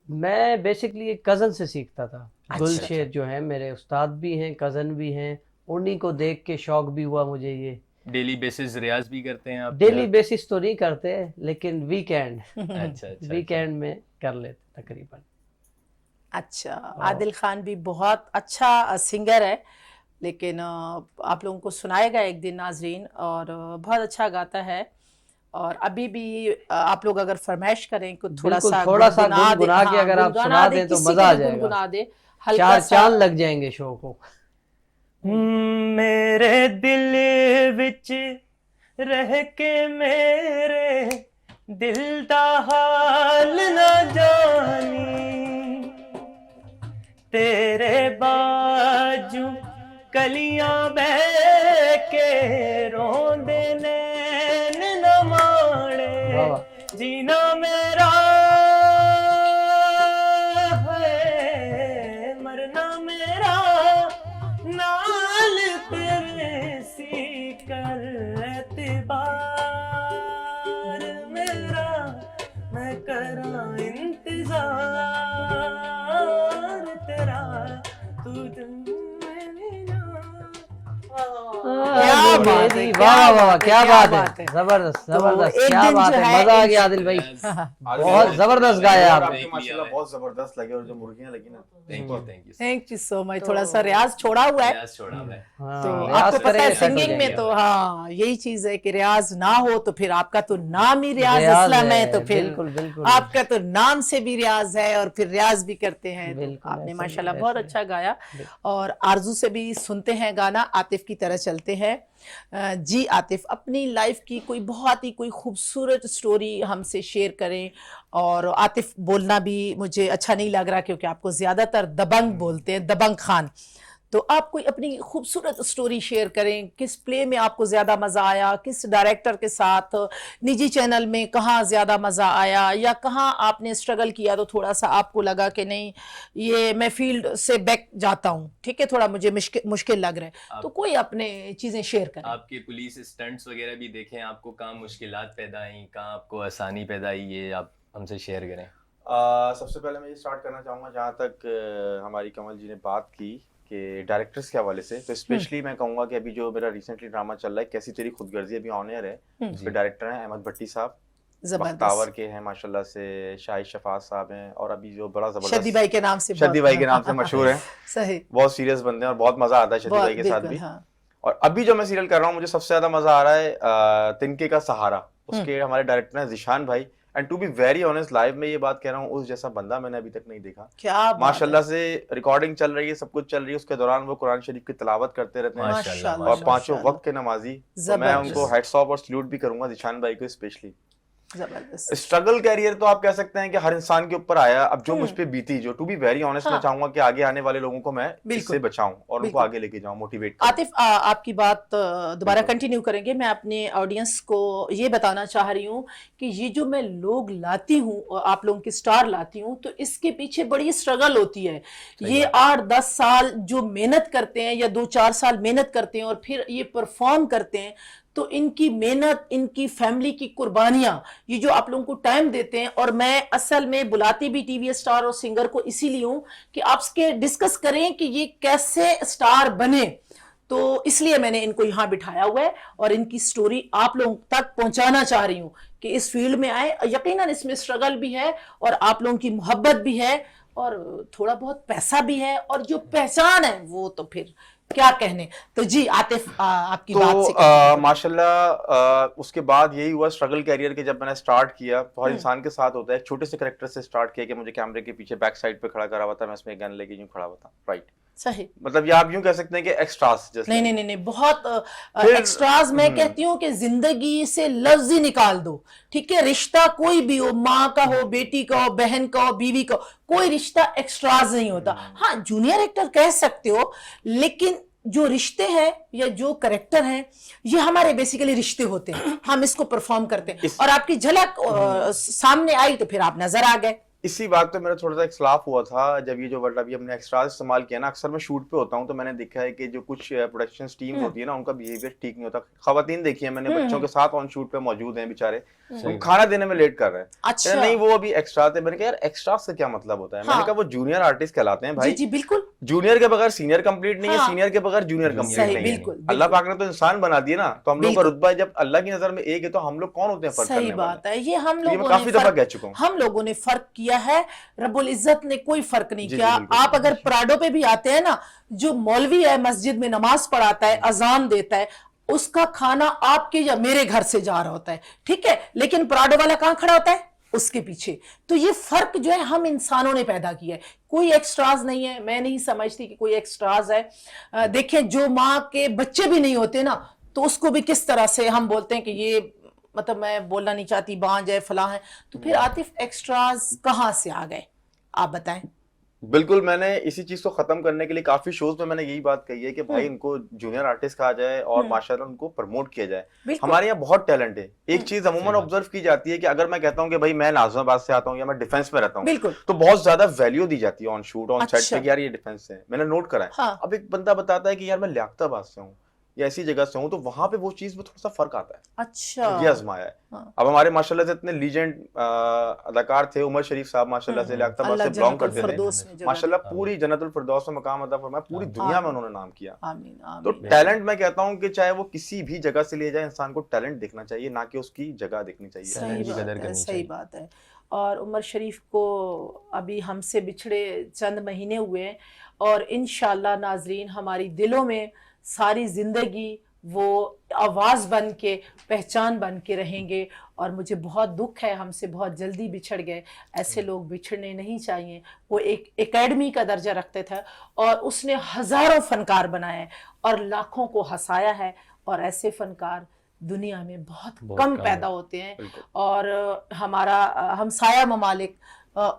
मैं बेसिकली एक कज़न से सीखता था। अच्छा। गुलशेर जो है मेरे उस्ताद भी हैं, कज़न भी हैं, उन्हीं को देख के शौक भी हुआ मुझे। ये डेली बेसिस रियाज भी करते हैं आप? डेली बेसिस तो नहीं करते लेकिन वीकेंड अच्छा, वीकेंड में कर लेते तकरीबन। अच्छा, आदिल खान भी बहुत अच्छा सिंगर है, लेकिन आप लोगों को सुनाएगा एक दिन नाजरीन, और बहुत अच्छा गाता है। और अभी भी आप लोग अगर फरमाइश करें कि थोड़ा सा गुनगुना के अगर आप सुना दें तो मजा आ जाएगा। गुनगुना दे, चार चांद लग जाएंगे शो को। मेरे दिल विच रह के मेरे दिल दा हाल ना जानी, तेरे बाजू कलियां बह के रोंदे नैन न माणे, जीना मेरा है क्या बोला। बात है, वाह क्या वाह वाह, बात है, क्या क्या बात बात है, है। जबरदस्त तो जबरदस्त, एक क्या दिन बात जो है, है मजा आ गया आदिल भाई, बहुत जबरदस्त गाया और आपने। आपके माशाल्लाह बहुत जबरदस्त लगे, और जो मुर्गियां लगी ना, thank you thank you so much. थोड़ा सा रियाज छोड़ा हुआ है, रियाज छोड़ा हुआ है। हाँ, तो रियाज आपको पता है करेंगे, सेट हो सिंगिंग में जाएंगे। तो हाँ यही चीज है कि रियाज ना हो तो फिर आपका तो नाम ही रियाज रियाज असलम है, है, तो फिर बिल्कुल, बिल्कुल। आपका तो नाम से भी रियाज है और फिर रियाज भी करते हैं। तो बिल्कुल, आपने ऐसा ही, माशाल्लाह ऐसा बहुत ही। अच्छा गाया। और आरजू से भी सुनते हैं गाना, आतिफ की तरह चलते हैं। जी आतिफ, अपनी लाइफ की कोई बहुत ही कोई खूबसूरत स्टोरी हमसे शेयर करें। और आतिफ बोलना भी मुझे अच्छा नहीं लग रहा क्योंकि आपको ज्यादातर दबंग बोलते हैं, दबंग खान। तो आप कोई अपनी खूबसूरत स्टोरी शेयर करें, किस प्ले में आपको ज़्यादा मज़ा आया, किस डायरेक्टर के साथ, निजी चैनल में कहाँ ज़्यादा मज़ा आया, या कहाँ आपने स्ट्रगल किया तो थोड़ा सा आपको लगा कि नहीं ये मैं फील्ड से बैक जाता हूँ, ठीक है, थोड़ा मुझे मुश्किल लग रहा है। तो कोई अपने चीज़ें शेयर करें। आपके पुलिस स्टंट्स वगैरह भी देखें, आपको कहाँ मुश्किलात पैदा आई, कहाँ आपको आसानी पैदा आई, ये आप हमसे शेयर करें। सबसे पहले मैं ये स्टार्ट करना चाहूँगा, जहाँ तक हमारी कमल जी ने बात की कि डायरेक्टर्स के हवाले से, तो स्पेशली मैं कहूँगा कि अभी जो मेरा रिसेंटली ड्रामा चल रहा है कैसी तेरी खुदगर्जी, अभी ऑन एयर है, उसके डायरेक्टर हैं अहमद भट्टी साहब, बख्तावर के हैं माशाल्लाह से, शाहिद शफाज साहब हैं, और अभी जो बड़ा शदी जबरदस्त भाई के नाम से शदी भाई के नाम से मशहूर हैं, सही, बहुत सीरियस बंदे हैं और बहुत मजा आता है शदी भाई के साथ बिल्कुल, भी। हाँ। और अभी जो मैं सीरियल कर रहा हूँ, मुझे सबसे ज्यादा मजा आ रहा है तिनके का सहारा, उसके हमारे डायरेक्टर हैं जिशान भाई। And to be very honest, live में ये बात कह रहा हूँ, उस जैसा बंदा मैंने अभी तक नहीं देखा। क्या बात है। माशाल्लाह से रिकॉर्डिंग चल रही है, सब कुछ चल रही है, उसके दौरान वो कुरान शरीफ की तिलावत करते रहते हैं, माशाल्लाह, और पांचों वक्त के नमाजी। तो मैं उनको हेड्स ऑफ और सल्यूट भी करूंगा, जिशान भाई को स्पेशली। जबरदस्त। स्ट्रगल कैरियर तो आप कह सकते हैं कि हर इंसान के ऊपर आया। अब जो मुझ पे बीती, जो टू बी वेरी ऑनेस्ट, मैं चाहूंगा कि आगे आने वाले लोगों को मैं इससे बचाऊं और उनको आगे लेके जाऊं, मोटिवेट करूं। आतिफ, आपकी बात दोबारा कंटिन्यू करेंगे। मैं अपने ऑडियंस को ये बताना चाह रही हूँ कि ये जो मैं लोग लाती हूँ, आप लोगों की स्टार लाती हूँ, तो इसके पीछे बड़ी स्ट्रगल होती है। ये 8-10 साल जो मेहनत करते हैं, या 2-4 साल मेहनत करते हैं और फिर ये परफॉर्म करते हैं, तो इनकी मेहनत, इनकी फैमिली की कुर्बानियां, ये जो आप लोगों को टाइम देते हैं। और मैं असल में बुलाती भी टीवी स्टार और सिंगर को इसीलिए हूं कि आपसे डिस्कस करें कि ये कैसे स्टार बने, तो इसलिए मैंने इनको यहाँ बिठाया हुआ है और इनकी स्टोरी आप लोगों तक पहुंचाना चाह रही हूँ कि इस फील्ड में आए। यकीनन इसमें स्ट्रगल भी है और आप लोगों की मोहब्बत भी है और थोड़ा बहुत पैसा भी है, और जो पहचान है वो तो फिर क्या कहने। तो जी आतिफ, आपकी तो बात से माशाल्लाह उसके बाद यही हुआ स्ट्रगल कैरियर के। जब मैंने स्टार्ट किया तो हर इंसान के साथ होता है, एक छोटे से कैरेक्टर से स्टार्ट किया कि मुझे कैमरे के पीछे बैक साइड पे खड़ा करा हुआ था, मैं इसमें गन लेके यूं खड़ा हुआ था, राइट। सही, मतलब ये आप यूं कह सकते हैं कि एक्स्ट्रास जैसे। नहीं, बहुत एक्स्ट्रास। मैं कहती हूँ कि जिंदगी से लफ्ज ही निकाल दो, ठीक है। रिश्ता कोई भी हो, माँ का हो, बेटी का हो, बहन का हो, बीवी का हो, कोई रिश्ता एक्स्ट्रास नहीं होता। हाँ, जूनियर एक्टर कह सकते हो, लेकिन जो रिश्ते हैं या जो करेक्टर हैं, ये हमारे बेसिकली रिश्ते होते हैं, हम इसको परफॉर्म करते हैं। और आपकी झलक सामने आई तो फिर आप नजर आ गए। इसी बात पे मेरा थोड़ा सा इख्तलाफ हुआ था जब ये जो वर्ड अभी हमने एक्स्ट्रा इस्तेमाल किया ना। अक्सर मैं शूट पे होता हूँ तो मैंने देखा है कि जो कुछ प्रोडक्शन टीम होती है ना, उनका बिहेवियर ठीक नहीं होता। खवातीन देखी है मैंने, बच्चों के साथ ऑन शूट पे मौजूद हैं बेचारे, वो खाना देने में लेट कर रहे हैं। अच्छा, नहीं वो अभी एक्स्ट्रा थे। मैंने कहा यार एक्स्ट्रा से क्या मतलब होता है? मैंने कहा वो जूनियर आर्टिस्ट कहलाते हैं भाई। जी बिल्कुल, जूनियर के बगैर सीनियर कंप्लीट नहीं है, सीनियर के बगैर जूनियर कंप्लीट नहीं है। बिल्कुल। अल्लाह पाक ने तो इंसान बना दिया ना, तो हम लोग का रुतबा जब अल्लाह की नजर में एक है तो हम लोग कौन होते हैं फर्क करने वाले? सही बात है, ये हम लोगों काफी दफा कह चुका हूँ। हम लोगों ने फर्क किया है, रब्बुल इज्जत ने कोई फर्क नहीं किया। आप अगर प्राडो पे भी आते हैं ना, जो मौलवी है मस्जिद में नमाज पढ़ाता है, अजान देता है, उसका खाना आपके या मेरे घर से जा रहा होता है, ठीक है, लेकिन प्राडो वाला कहां खड़ा होता है? उसके पीछे। तो ये फर्क जो है हम इंसानों ने पैदा किया है, कोई एक्स्ट्राज नहीं है। मैं नहीं समझती कि कोई एक्स्ट्राज है। देखें, जो माँ के बच्चे भी नहीं होते ना, तो उसको भी किस तरह से हम बोलते हैं कि ये, मतलब मैं बोलना नहीं चाहती, बांझ है, फलां है। तो फिर आतिफ, एक्स्ट्राज कहां से आ गए, आप बताएं। बिल्कुल, मैंने इसी चीज को खत्म करने के लिए काफी शोज में मैंने यही बात कही है कि भाई इनको जूनियर आर्टिस्ट कहा जाए और माशाल्लाह उनको प्रमोट किया जाए। हमारे यहाँ बहुत टैलेंट है। एक चीज अमूमन ऑब्जर्व की जाती है कि अगर मैं कहता हूँ कि भाई मैं नाज़िमाबाद से आता हूँ या मैं डिफेंस में रहता हूँ, तो बहुत ज्यादा वैल्यू दी जाती है ऑन शूट, ऑन सेट पे, यार ये डिफेंस है, मैंने नोट करा है। अब एक बंदा बताता है कि यार मैं लियाकताबाद से हूँ या ऐसी जगह से हूँ, तो वहां पे वो चीज में थोड़ा सा फर्क आता है। अच्छा, ये आजमाया है। हाँ। अब हमारे माशाल्लाह से इतने लीजेंड अदाकार थे, उमर शरीफ साहब माशाल्लाह से लियाकताबाद अल्लाह से बिलोंग जन्नतुल करते थे, फिरदौस में जगह माशाल्लाह आमीन। पूरी जन्नतुल फिरदौस में मकाम अता फरमाया, पूरी दुनिया में उन्होंने नाम किया। आमीन तो आमीन। टैलेंट मैं कहता हूँ कि चाहे वो किसी भी जगह से ले जाए, इंसान को टैलेंट देखना चाहिए, ना कि उसकी जगह देखनी चाहिए। सही टैलेंट की बात कदर है, करनी सही चाहिए। बात है। और उमर शरीफ को अभी हमसे बिछड़े चंद महीने हुए हैं, और इंशाल्लाह नाजरीन हमारी दिलों में सारी जिंदगी वो आवाज़ बन के, पहचान बन के रहेंगे। और मुझे बहुत दुख है, हमसे बहुत जल्दी बिछड़ गए। ऐसे लोग बिछड़ने नहीं चाहिए। वो एक एकेडमी का दर्जा रखते थे, और उसने हज़ारों फनकार बनाए और लाखों को हंसाया है, और ऐसे फनकार दुनिया में बहुत बहुत कम कम पैदा है। होते हैं। बिल्कुल। और हमारा हमसाया ममालिक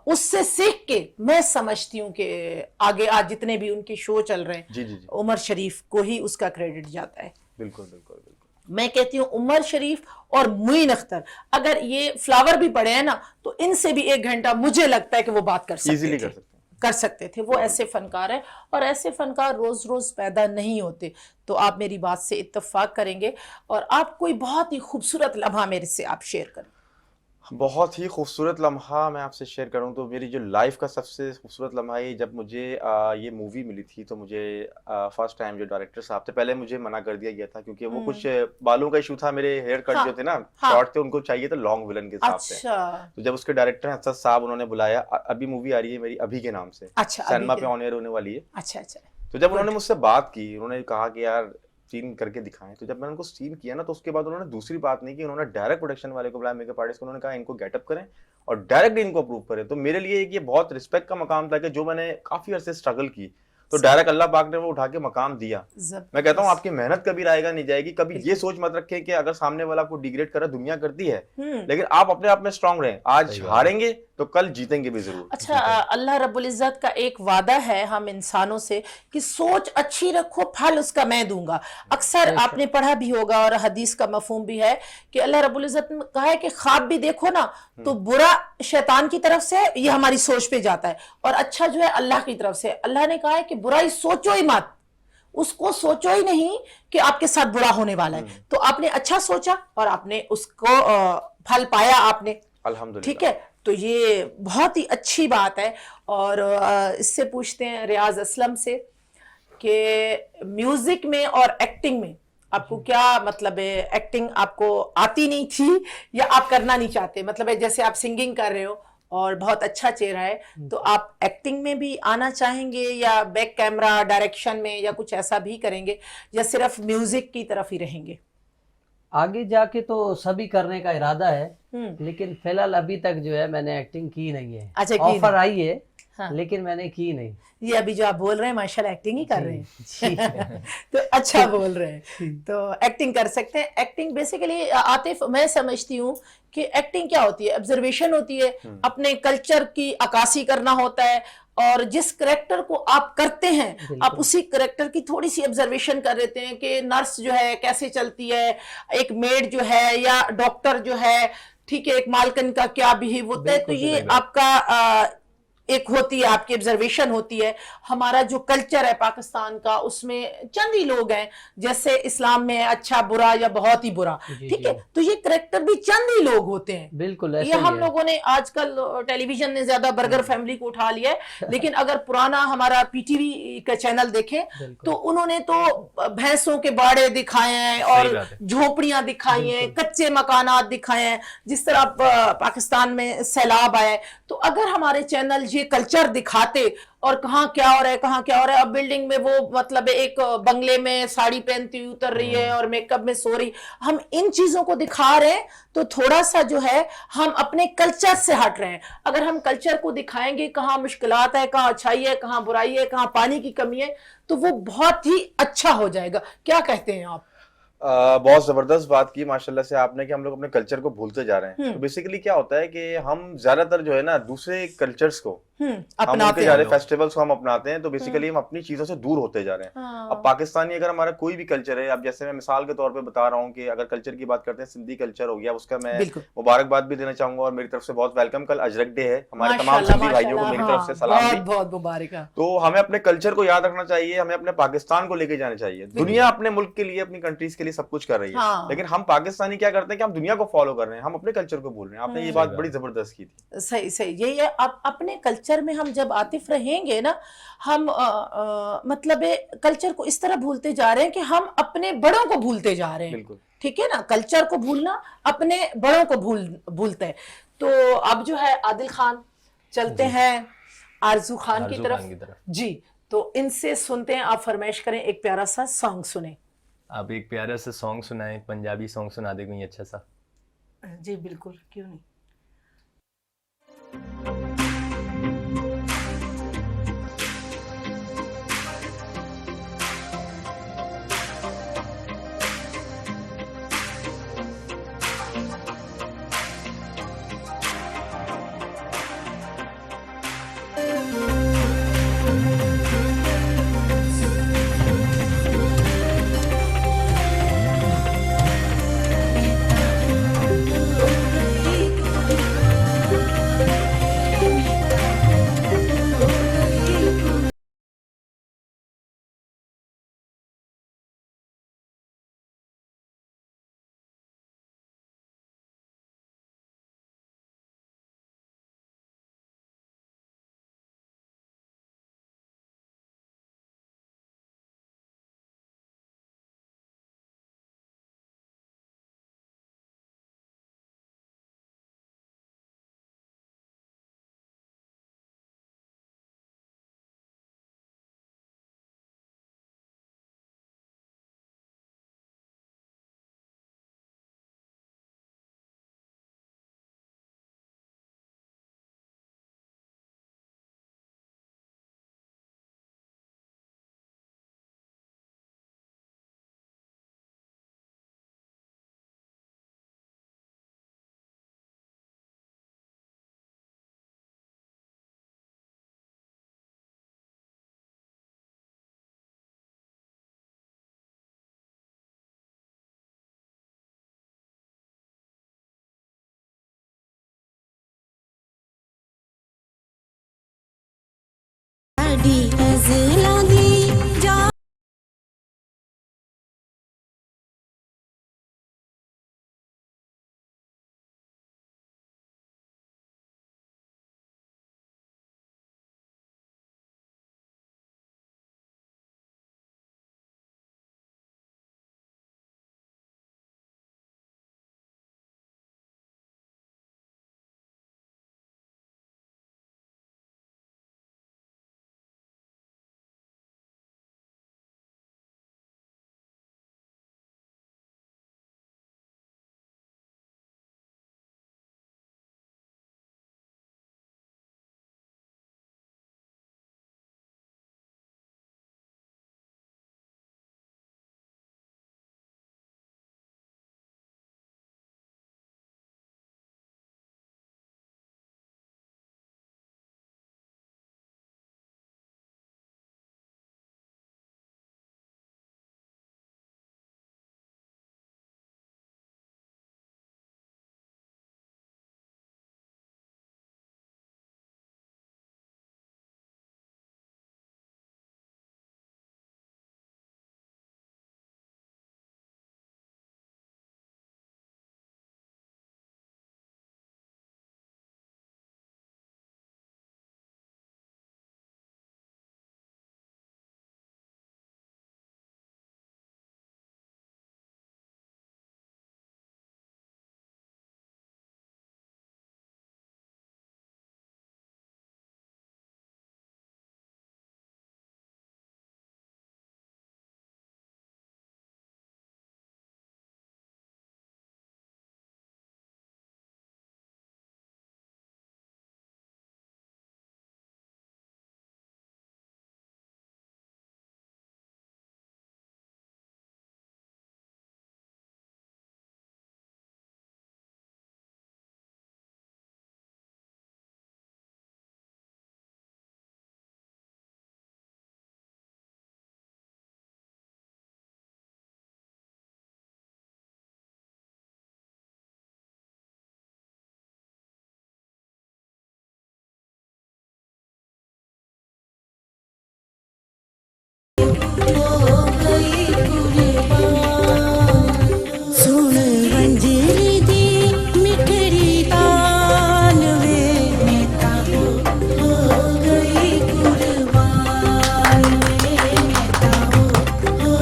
उससे सीख के मैं समझती हूँ कि आगे आज जितने भी उनके शो चल रहे हैं, जी जी जी, उमर शरीफ को ही उसका क्रेडिट जाता है। बिल्कुल बिल्कुल बिल्कुल। मैं कहती हूँ उमर शरीफ और मुइन अख्तर, अगर ये फ्लावर भी पड़े हैं ना, तो इनसे भी 1 घंटा मुझे लगता है कि वो बात कर इजीली सकते कर थे, सकते हैं। कर सकते थे। वो ऐसे फनकार है, और ऐसे फनकार रोज रोज पैदा नहीं होते। तो आप मेरी बात से इत्तेफाक करेंगे, और आप कोई बहुत ही खूबसूरत लम्हा मेरे से आप शेयर करें। बहुत ही खूबसूरत लम्हा मैं आपसे शेयर करूं तो मेरी जो लाइफ का सबसे खूबसूरत लम्हा है, जब मुझे ये मूवी मिली थी, तो मुझे फर्स्ट टाइम जो डायरेक्टर साहब थे, पहले मुझे मना कर दिया गया था क्योंकि वो कुछ बालों का इशू था, मेरे हेयर कट हाँ, जो थे ना हाँ। शॉर्ट थे, उनको चाहिए था लॉन्ग विलन के हिसाब से। अच्छा तो जब उसके डायरेक्टर हसन साहब उन्होंने बुलाया, अभी मूवी आ रही है मेरी अभी के नाम से, अच्छा, अभी सिनेमा के- पे ऑन एयर होने वाली है। अच्छा अच्छा। तो जब उन्होंने मुझसे बात की, उन्होंने कहा कि यार सीन करके दिखाएं, तो जब मैंने उनको सीन किया ना, तो उसके बाद उन्होंने दूसरी बात नहीं की, उन्होंने डायरेक्ट प्रोडक्शन वाले को बुलाया, मेकअप आर्टिस्ट को, उन्होंने कहा इनको गेटअप करें और डायरेक्ट इनको अप्रूव करें। तो मेरे लिए एक ये बहुत रिस्पेक्ट का मकाम था कि जो मैंने काफी अरसे स्ट्रगल की, तो डायरेक्ट अल्लाह पाक ने वो उठा के मकाम दिया। मैं कहता हूँ आपकी मेहनत कभी रायगा नहीं जाएगी। कभी ये सोच मत रखें कि अगर सामने वाला आपको डिग्रेड कर रहा है, दुनिया करती है, लेकिन आप अपने आप में स्ट्रांग रहें। आज सही बात है। हारेंगे तो कल जीतेंगे भी जरूर। अच्छा, अल्लाह रब्बुल इज्जत का एक वादा है हम इंसानों से कि सोच अच्छी रखो, फल उसका मैं दूंगा। अक्सर आपने पढ़ा भी होगा और हदीस का मफहूम भी है कि अल्लाह रब्बुल इज्जत ने कहा है कि ख्वाब भी देखो ना, तो बुरा शैतान की तरफ से है, ये हमारी सोच पे जाता है, और अच्छा जो है अल्लाह की तरफ से। अल्लाह ने कहा है कि बुराई सोचो ही मत, उसको सोचो ही नहीं कि आपके साथ बुरा होने वाला है। तो आपने अच्छा सोचा और आपने उसको फल पाया आपने, अल्हम्दुलिल्लाह। ठीक है। तो ये बहुत ही अच्छी बात है। और इससे पूछते हैं रियाज असलम से कि म्यूजिक में और एक्टिंग में आपको क्या मतलब है? एक्टिंग आपको आती नहीं थी या आप करना नहीं चाहते? मतलब है जैसे आप सिंगिंग कर रहे हो और बहुत अच्छा चेहरा है, तो आप एक्टिंग में भी आना चाहेंगे या बैक कैमरा डायरेक्शन में या कुछ ऐसा भी करेंगे, या सिर्फ म्यूजिक की तरफ ही रहेंगे? आगे जाके तो सभी करने का इरादा है, लेकिन फिलहाल अभी तक जो है मैंने एक्टिंग की नहीं है। अच्छा, की ऑफर नहीं। आई है, हाँ। लेकिन मैंने की नहीं। ये अभी जो आप बोल रहे हैं माशाल्लाह एक्टिंग ही कर रहे हैं। जी। तो अच्छा बोल रहे हैं, तो एक्टिंग कर सकते हैं। एक्टिंग बेसिकली आतिफ, मैं समझती हूँ कि एक्टिंग क्या होती है? ऑब्जर्वेशन होती है, अपने कल्चर की अक्कासी करना होता है, और जिस करेक्टर को आप करते हैं आप उसी करेक्टर की थोड़ी सी ऑब्जर्वेशन कर लेते हैं कि नर्स जो है कैसे चलती है, एक मेड जो है या डॉक्टर जो है, ठीक है, एक मालकिन का क्या बिहेव होता है। तो ये आपका एक होती है, आपकी ऑब्जर्वेशन होती है। हमारा जो कल्चर है पाकिस्तान का, उसमें चंद ही लोग हैं, जैसे इस्लाम में अच्छा बुरा या बहुत ही बुरा, ठीक है, तो ये करेक्टर भी चंद ही लोग होते हैं। बिल्कुल ये ऐसा ही हम है। लोगों ने आजकल टेलीविजन ने ज्यादा बर्गर फैमिली को उठा लिया है, लेकिन अगर पुराना हमारा पीटीवी का चैनल देखें तो उन्होंने तो भैंसों के बाड़े दिखाए हैं और बात है। झोपड़ियां दिखाई हैं, कच्चे मकानात दिखाए हैं, जिस तरह पाकिस्तान में सैलाब आया है। तो अगर हमारे चैनल ये कल्चर दिखाते और कहाँ क्या हो रहा है, कहाँ क्या हो रहा है, अब बिल्डिंग में वो मतलब एक बंगले में साड़ी पहनती हुई उतर रही है और मेकअप में सो रही, हम इन चीजों को दिखा रहे हैं, तो थोड़ा सा जो है हम अपने कल्चर से हट रहे हैं। अगर हम कल्चर को दिखाएंगे, कहाँ मुश्किलात है, कहाँ अच्छाई है, कहाँ बुराई है, कहाँ पानी की कमी है, तो वो बहुत ही अच्छा हो जाएगा। क्या कहते हैं आप? बहुत जबरदस्त बात की माशाल्लाह से आपने कि हम लोग अपने कल्चर को भूलते जा रहे हैं। तो बेसिकली क्या होता है कि हम ज्यादातर जो है ना दूसरे कल्चर्स को हम अपनाते उनके जा हैं रहे लोग। फेस्टिवल्स को हम अपनाते हैं, तो बेसिकली हम अपनी चीजों से दूर होते जा रहे हैं। अब हाँ पाकिस्तानी अगर हमारा कोई भी कल्चर है, अब जैसे मैं मिसाल के तौर पे बता रहा हूँ कि अगर कल्चर की बात करते हैं, सिंधी कल्चर हो गया, उसका मैं बिल्कुल, मुबारकबाद भी देना चाहूंगा और मेरी तरफ से बहुत वेलकम। कल अजरक डे है, हमारे तमाम माशाल्लाह सिंधी भाइयों को माशाल्लाह, मेरी तरफ से हाँ सलाम बहुत भी। बहुत मुबारक है। तो हमें अपने कल्चर को याद रखना चाहिए, हमें अपने पाकिस्तान को लेके जाना चाहिए। दुनिया अपने मुल्क के लिए, अपनी कंट्रीज के लिए सब कुछ कर रही है, हाँ लेकिन हम पाकिस्तानी क्या करते हैं कि हम दुनिया को फॉलो कर रहे हैं, हम अपने कल्चर को भूल रहे हैं। आपने ये हम्म, बात सही बड़ी बात। जबरदस्त की थी। सही सही, यही है। अब अपने कल्चर में हम जब आतिफ रहेंगे ना, हम मतलब कल्चर को इस तरह भूलते जा रहे हैं कि हम अपने बड़ों को भूलते जा रहे हैं। बिल्कुल। ठीक है ना, कल्चर को भूलना, अपने बड़ों को भूलते हैं। तो अब जो है आदिल खान, चलते जी, हैं आरजू खान की आरजू तरफ। खान की तरफ। जी, तो इनसे सुनते हैं, आप फरमाइश करें, एक प्यारा सा सॉन्ग सुने। आप एक प्यारा सा सॉन्ग सुनाएं, पंजाबी सॉन्ग सुना दे कोई अच्छा सा। जी बिल्कुल, क्यों नहीं।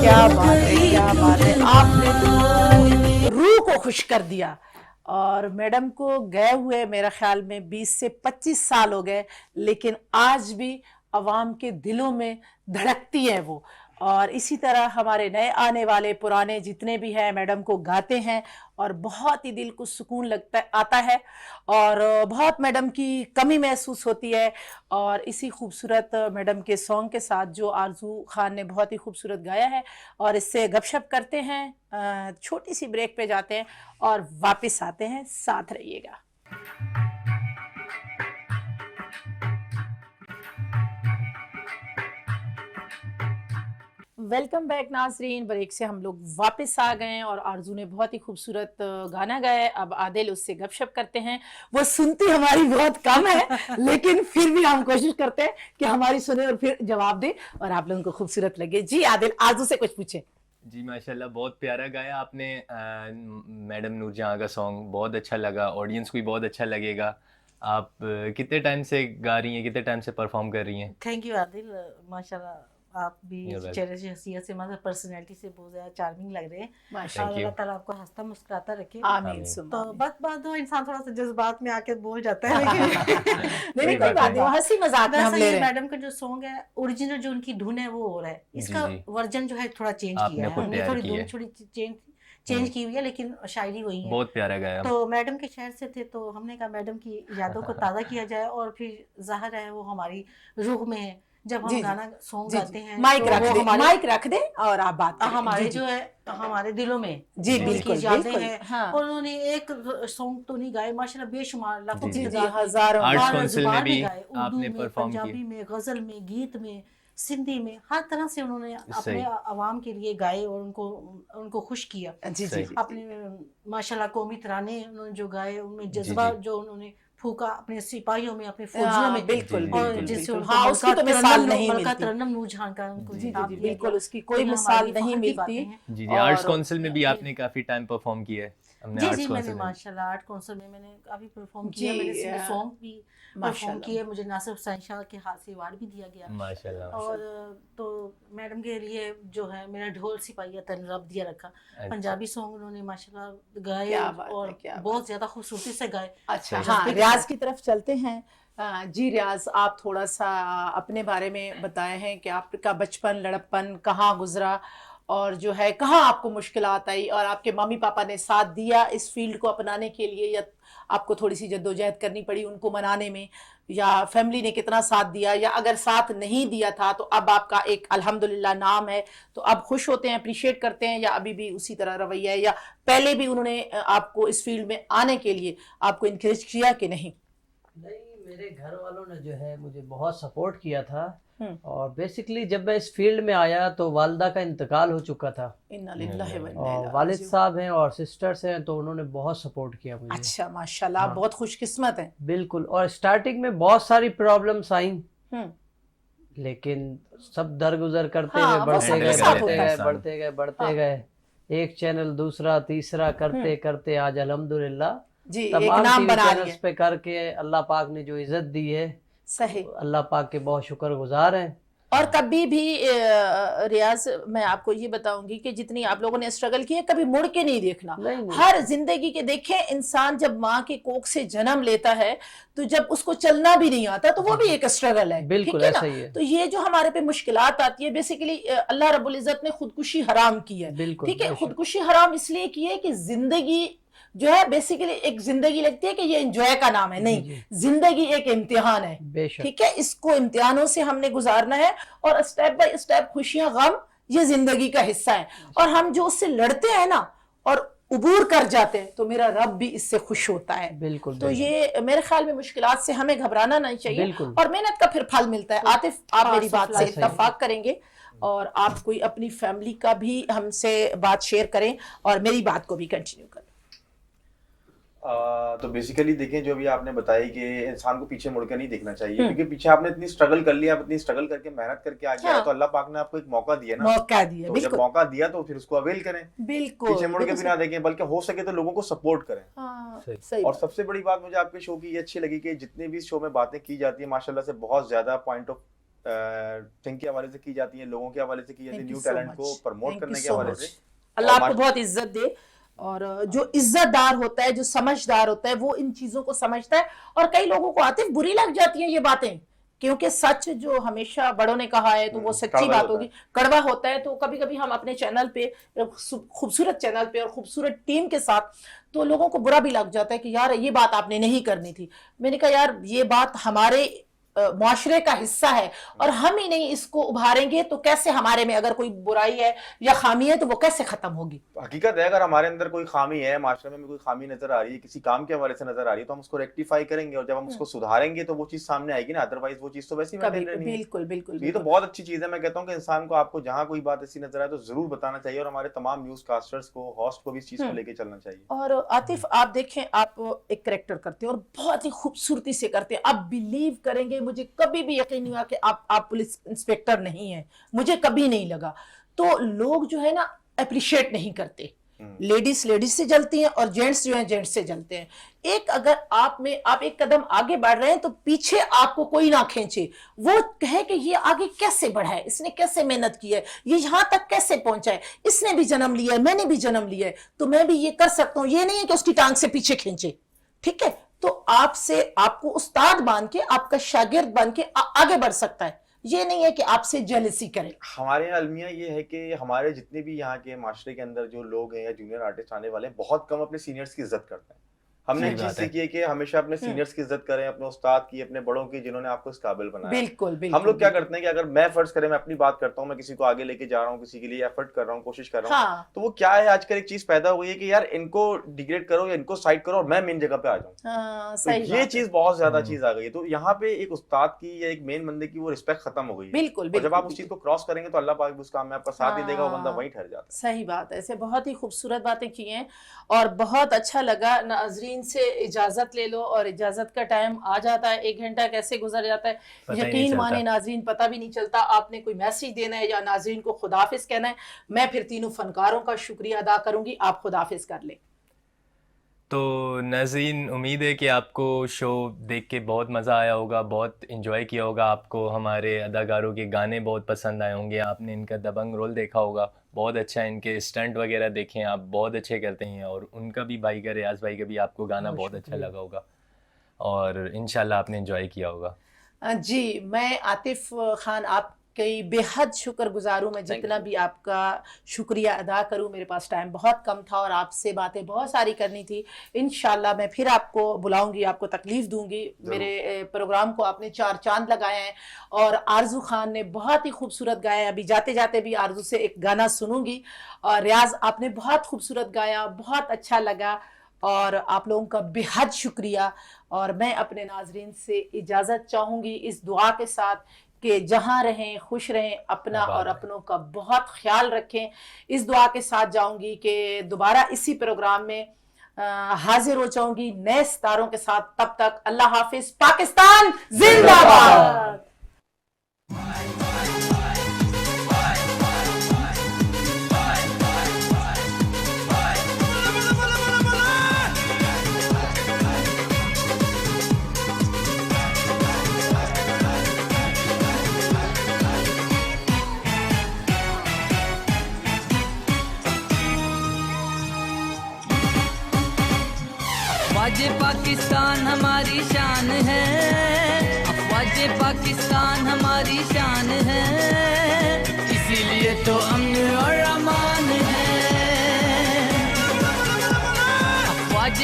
क्या बात है, क्या बात है, आपने तो रूह को खुश कर दिया। और मैडम को गए हुए मेरा ख्याल में 20 से 25 साल हो गए, लेकिन आज भी अवाम के दिलों में धड़कती है वो। और इसी तरह हमारे नए आने वाले पुराने जितने भी हैं मैडम को गाते हैं और बहुत ही दिल को सुकून लगता आता है और बहुत मैडम की कमी महसूस होती है। और इसी खूबसूरत मैडम के सॉन्ग के साथ जो आरजू खान ने बहुत ही खूबसूरत गाया है, और इससे गपशप करते हैं, छोटी सी ब्रेक पे जाते हैं और वापस आते हैं, साथ रहिएगा। वेलकम बैक नाजरीन, ब्रेक से हम लोग वापस आ गए हैं और आरजू ने बहुत ही खूबसूरत गाना गाया है। अब आदिल उससे गपशप करते हैं, वो सुनती हमारी बहुत कम है लेकिन फिर भी हम कोशिश करते हैं कि हमारी सुने और फिर जवाब दे और आप लोगों को खूबसूरत लगे। जी आदिल, आरजू से कुछ पूछे। जी माशाल्लाह, बहुत प्यारा गाया आपने। मैडम नूरजहां का सॉन्ग बहुत अच्छा लगा, ऑडियंस को भी बहुत अच्छा लगेगा। आप कितने टाइम से गा रही हैं, कितने टाइम से परफॉर्म कर रही हैं? थैंक यू आदिल, माशाल्लाह आप भी You're welcome. चेहरे से, हंसियत से, मतलब पर्सनैलिटी से बहुत ज़्यादा चार्मिंग लग रहे हैं। माशाल्लाह, Thank you. अल्लाह ताला आपको हंसता मुस्कुराता रखे। आमीन आमीन। सुम्मा तो आमीन। बात हो, इंसान थोड़ा सा जज्बात में आके बोल जाता है लेकिन नहीं नहीं, कोई बात बात नहीं, नहीं। हंसी मजाक में हम वैसे ले ये रहे हैं। मैडम का जो सॉन्ग है, ओरिजिनल जो उनकी धुन है वो हो रहा है, इसका जी। वर्जन जो है थोड़ा चेंज आपने किया है खुद हमने, तैयार थोड़ी की धुन है। थोड़ी चेंज की हुई है, लेकिन शायरी वही है। बहुत प्यारा गाया। तो मैडम के शहर से थे तो हमने कहा मैडम की यादों को ताज़ा किया जाए, और फिर ज़ाहिर है वो हमारी रूह में है। जब हम जी, जी। गाना सॉन्ग जी, गाते जी, हैं माइक तो रख वो दे, हमारे माइक रख दे और आप बात करें। हमारे जी, जी। जो है हमारे दिलों में जी जी, उनकी बिल्कुल यादें बिल्कुल, हैं। हाँ और उन्होंने एक सॉन्ग तो नहीं गाए, माशाल्लाह बेशुमार लाखों जी, की जी जी, तादाद में हजारों आर्ट्स और काउंसिल में जुबान भी गाए, उर्दू आपने में, परफॉर्म पंजाबी किया। में, गजल में, गीत में, सिंधी में, हर तरह से उन्होंने अपने सही। आवाम के लिए गाए और उनको खुश किया। जी जी सही। जी, अपने माशाल्लाह कौमी तराने उन्होंने जो गाए, उनमें जी, जज्बा जी। जो उन्होंने फूका अपने सिपाहियों में, अपने फौजियों हाँ, में। बिल्कुल जी, और बिल्कुल, जिससे बिल्कुल, उनको हाँ उसकी तो मिसाल नहीं मलका मिलती। तरन्नुम नूरजहां का उनको जी, जी जी खिताब जी दिया बिल्कुल, गया। उसकी कोई ये मिसाल हमारी नहीं फख्र की बातें मिलती। हैं। जी जी, और आर्ट्स काउंसिल में भी ये- आपने काफी टाइम परफॉर्म किया है। हमने जी आर्ट्स जी, मैंने काउंसिल में। माशाल्लाह आर्ट काउंसिल में मैंने काफी परफॉर्म जी, किया, मैंने सॉन्ग भी परफॉर्म माशाल्लाह। किए, मुझे नासिर हुसैन शाह के हाथ से अवार्ड भी दिया गया। माशाल्लाह। और तो मैडम के लिए जो है मेरा ढोल सिपाही तन रब दिया रखा, अच्छा। पंजाबी सॉन्ग उन्होंने माशाल्लाह गाए क्या बात है, और क्या बात बहुत ज्यादा खूबसूरती से गाए। अच्छा, सही। हाँ जज्बे के रियाज साथ। की तरफ चलते हैं। जी रियाज, आप थोड़ा सा अपने बारे में बताए हैं कि आपका बचपन लड़कपन कहाँ गुजरा और जो है कहाँ आपको मुश्किलात आई और आपके मम्मी पापा ने साथ दिया इस फील्ड को अपनाने के लिए, या आपको थोड़ी सी जद्दोजहद करनी पड़ी उनको मनाने में, या फैमिली ने कितना साथ दिया, या अगर साथ नहीं दिया था तो अब आपका एक अल्हम्दुलिल्लाह नाम है तो अब खुश होते हैं, अप्रिशिएट करते हैं, या अभी भी उसी तरह रवैया है, या पहले भी उन्होंने आपको इस फील्ड में आने के लिए आपको इनकरेज किया कि नहीं? नहीं, मेरे घर वालों ने जो है मुझे बहुत सपोर्ट किया था। हम्म। और बेसिकली जब मैं इस फील्ड में आया तो वालिदा का इंतकाल हो चुका था, इन्ना लिल्लाहि व इन्ना और इलैहि वालिद राजिऊन। साहब हैं और सिस्टर्स हैं, तो उन्होंने बहुत सपोर्ट किया मुझे। अच्छा माशाल्लाह, आप हाँ। बहुत खुशकिस्मत हैं। बिल्कुल। और स्टार्टिंग में बहुत सारी प्रॉब्लम्स आई, हम्म। लेकिन सब दरगुजर करते हाँ, हुए वो बढ़ते सबके गए साथ बढ़ते होता है। गए इंसान। बढ़ते गए बढ़ते हाँ। गए, एक चैनल दूसरा तीसरा करते करते आज अल्हम्दुलिल्लाह जी, एक तमाम नाम टीवी बना रही चैनल्स है। पे करके अल्लाह पाक ने जो इज्जत दी है, सही। अल्लाह पाक के बहुत शुक्रगुजार हैं। और कभी भी रियाज, मैं आपको ये बताऊंगी कि जितनी आप लोगों ने स्ट्रगल की है, कभी मुड़ के नहीं देखना। नहीं। हर जिंदगी के देखें, इंसान जब माँ के कोख से जन्म लेता है तो जब उसको चलना भी नहीं आता तो वो भी एक स्ट्रगल है। बिल्कुल ठीक है ऐसा ना? ही है। तो ये जो हमारे पे मुश्किलात आती है, बेसिकली अल्लाह रब्बुल इज्जत ने खुदकुशी हराम की है। बिल्कुल ठीक है, बेशक। खुदकुशी हराम इसलिए की है कि जिंदगी जो है बेसिकली एक जिंदगी लगती है कि ये एंजॉय का नाम है, नहीं, जी। जिंदगी एक इम्तिहान है। बेशक। ठीक है, इसको इम्तिहानों से हमने गुजारना है और स्टेप बाय स्टेप खुशियां गम ये जिंदगी का हिस्सा है, और हम जो उससे लड़ते हैं ना और उबूर कर जाते हैं तो मेरा रब भी इससे खुश होता है। बिल्कुल तो बेशक। ये मेरे ख्याल में मुश्किलात से हमें घबराना नहीं चाहिए, बिल्कुल। और मेहनत का फिर फल मिलता है। आतिफ, आप मेरी बात से सही है। इत्तफाक करेंगे और आप कोई अपनी फैमिली का भी हमसे बात शेयर करें और मेरी बात को भी कंटिन्यू करें। तो बेसिकली देखें, जो भी आपने बताया कि इंसान को पीछे मुड़ के नहीं देखना चाहिए, क्योंकि पीछे आपने इतनी स्ट्रगल कर लिया, आप इतनी स्ट्रगल करके मेहनत करके आगे आए, हाँ। तो अल्लाह पाक ने आपको एक मौका दिया ना, मौका दिया, तो जब बिल्कुल मौका दिया तो फिर उसको अवेल करें, बिल्कुल पीछे मुड़ के बिल्कुल भी ना देखें, बल्कि हो सके तो लोगों को सपोर्ट करें। हाँ, सही। सही और बात। सबसे बड़ी बात मुझे आपके शो की ये अच्छी लगी कि जितने भी शो में बातें की जाती है माशाल्लाह से बहुत ज्यादा पॉइंट ऑफ थिंक के हवाले से की जाती हैं, लोगों के हवाले से की जाती है, Thank you new so talent much. को प्रमोट Thank you करने के so हवाले much. से। अल्लाह और आपको बहुत इज्जत दे। और जो इज्जतदार होता है, जो समझदार होता है, वो इन चीजों को समझता है। और कई लोगों को आतिफ बुरी लग जाती हैं ये बातें, क्योंकि सच जो हमेशा बड़ों ने कहा है तो वो सच्ची कड़वा बात होता होगी, कड़वा होता है। तो कभी कभी हम अपने चैनल पे, खूबसूरत चैनल पे और खूबसूरत टीम के साथ, तो लोगों को बुरा भी लग जाता है कि यार ये बात आपने नहीं करनी थी। मैंने कहा यार ये बात हमारे मुआशरे का हिस्सा है, और हम ही नहीं इसको उभारेंगे तो कैसे, हमारे में अगर कोई बुराई है या खामी है तो वो कैसे खत्म होगी। हकीकत है, अगर हमारे अंदर कोई खामी है, माशरे में कोई खामी नजर आ रही है, किसी काम के हवाले से नजर आ रही है, तो हम उसको रेक्टिफाई करेंगे, और जब हम उसको सुधारेंगे तो वो चीज सामने आएगी ना, अदरवाइज वो चीज तो वैसे ही कभी मेंटेन रहनी है। बिल्कुल बिल्कुल ये तो बहुत अच्छी चीज है। मैं कहता हूँ कि इंसान को, आपको जहाँ कोई बात ऐसी नजर आए तो जरूर बताना चाहिए, और हमारे तमाम न्यूज कास्टर्स को, होस्ट को भी इस चीज को लेके चलना चाहिए। और आतिफ आप देखें, आप एक कैरेक्टर करते हैं और बहुत ही खूबसूरती से करते हैं। आप बिलीव करेंगे, मुझे कभी भी यकीन नहीं हुआ कि आप पुलिस इंस्पेक्टर नहीं हैं, मुझे कभी नहीं लगा। तो लोग जो है ना अप्रिशिएट नहीं करते। लेडीज से जलती हैं और जेंट्स जो हैं जेंट्स से जलते हैं। एक अगर आप एक कदम आगे बढ़ रहे हैं तो पीछे आपको कोई ना खींचे, वो कहे कि ये आगे कैसे बढ़ा है, इसने कैसे मेहनत की है, ये यहां तक कैसे पहुंचा है, इसने भी जन्म लिया है, मैंने भी जन्म लिया है, तो मैं भी ये कर सकता हूं। ये नहीं है कि उसकी टांग से पीछे खींचे, ठीक है। तो आपको उस्ताद मान के, आपका शागिर्द बन के आगे बढ़ सकता है। ये नहीं है कि आपसे जेलसी करें। हमारे यहाँ अलमिया ये है कि हमारे जितने भी यहाँ के माशरे के अंदर जो लोग हैं या जूनियर आर्टिस्ट आने वाले हैं, बहुत कम अपने सीनियर्स की इज्जत करते हैं। हमने एक चीज सीखी है कि हमेशा अपने सीनियर्स की इज्जत करें, अपने उस्ताद की, अपने बड़ों की, जिन्होंने आपको इस काबिल बनाया। बिल्कुल बिल्कुल। हम लोग क्या करते हैं कि अगर मैं फर्ज करें, मैं अपनी बात करता हूँ, मैं किसी को आगे लेके जा रहा हूँ, किसी के लिए एफर्ट कर रहा हूँ, कोशिश कर रहा हूँ, हाँ। तो वो क्या है, आजकल एक चीज पैदा हुई है कि यार इनको डिग्रेड करो या इनको साइड करो और मैं मेन जगह पे आ जाऊँ। हाँ, तो सही ये बात चीज बहुत ज्यादा चीज आ गई है। तो यहाँ पे एक उस्ताद की या एक मेन बंदे की वो रिस्पेक्ट खत्म हो गई है। बिल्कुल और जब आप उस चीज को क्रॉस करेंगे तो अल्लाह पाक भी उस काम में आपका साथ नहीं देगा, वो बंदा वहीं ठहर जाता है। सही बात है। ऐसे बहुत ही खूबसूरत बातें की हैं और बहुत अच्छा लगा। नाजरीन से इजाजत ले लो, और इजाजत का टाइम आ जाता है, 1 घंटा कैसे गुजर जाता है यकीन माने नाजरीन, पता भी नहीं चलता। आपने कोई मैसेज देना है या नाजरीन को खुदाफिज कहना है, मैं फिर तीनों फनकारों का शुक्रिया अदा करूंगी, आप खुदाफिज कर ले। तो नाज़रीन, उम्मीद है कि आपको शो देख के बहुत मज़ा आया होगा, बहुत इन्जॉय किया होगा। आपको हमारे अदाकारों के गाने बहुत पसंद आए होंगे, आपने इनका दबंग रोल देखा होगा, बहुत अच्छा इनके स्टंट वगैरह देखें आप, बहुत अच्छे करते हैं। और उनका भी भाई का, रियाज भाई का भी आपको गाना बहुत अच्छा लगा होगा, और इंशाल्लाह आपने एंजॉय किया होगा। जी, मैं आतिफ खान आपकी बेहद शुक्रगुजार हूँ। मैं जितना भी आपका शुक्रिया अदा करूँ, मेरे पास टाइम बहुत कम था और आपसे बातें बहुत सारी करनी थी। इंशाल्लाह मैं फिर आपको बुलाऊंगी, आपको तकलीफ दूंगी। मेरे प्रोग्राम को आपने 4 चांद लगाए हैं, और आरजू खान ने बहुत ही खूबसूरत गाया है। अभी जाते जाते भी आरजू से एक गाना सुनूंगी। और रियाज, आपने बहुत खूबसूरत गाया, बहुत अच्छा लगा, और आप लोगों का बेहद शुक्रिया। और मैं अपने नाजरीन से इजाज़त चाहूँगी इस दुआ के साथ कि जहाँ रहें खुश रहें, अपना और अपनों का बहुत ख्याल रखें। इस दुआ के साथ जाऊँगी कि दोबारा इसी प्रोग्राम में हाजिर हो जाऊँगी नए सितारों के साथ। तब तक अल्लाह हाफिज। पाकिस्तान जिंदाबाद। अफवाज पाकिस्तान हमारी शान है, अफवाज पाकिस्तान हमारी शान है, इसीलिए तो अमन और अमान है। अफवाज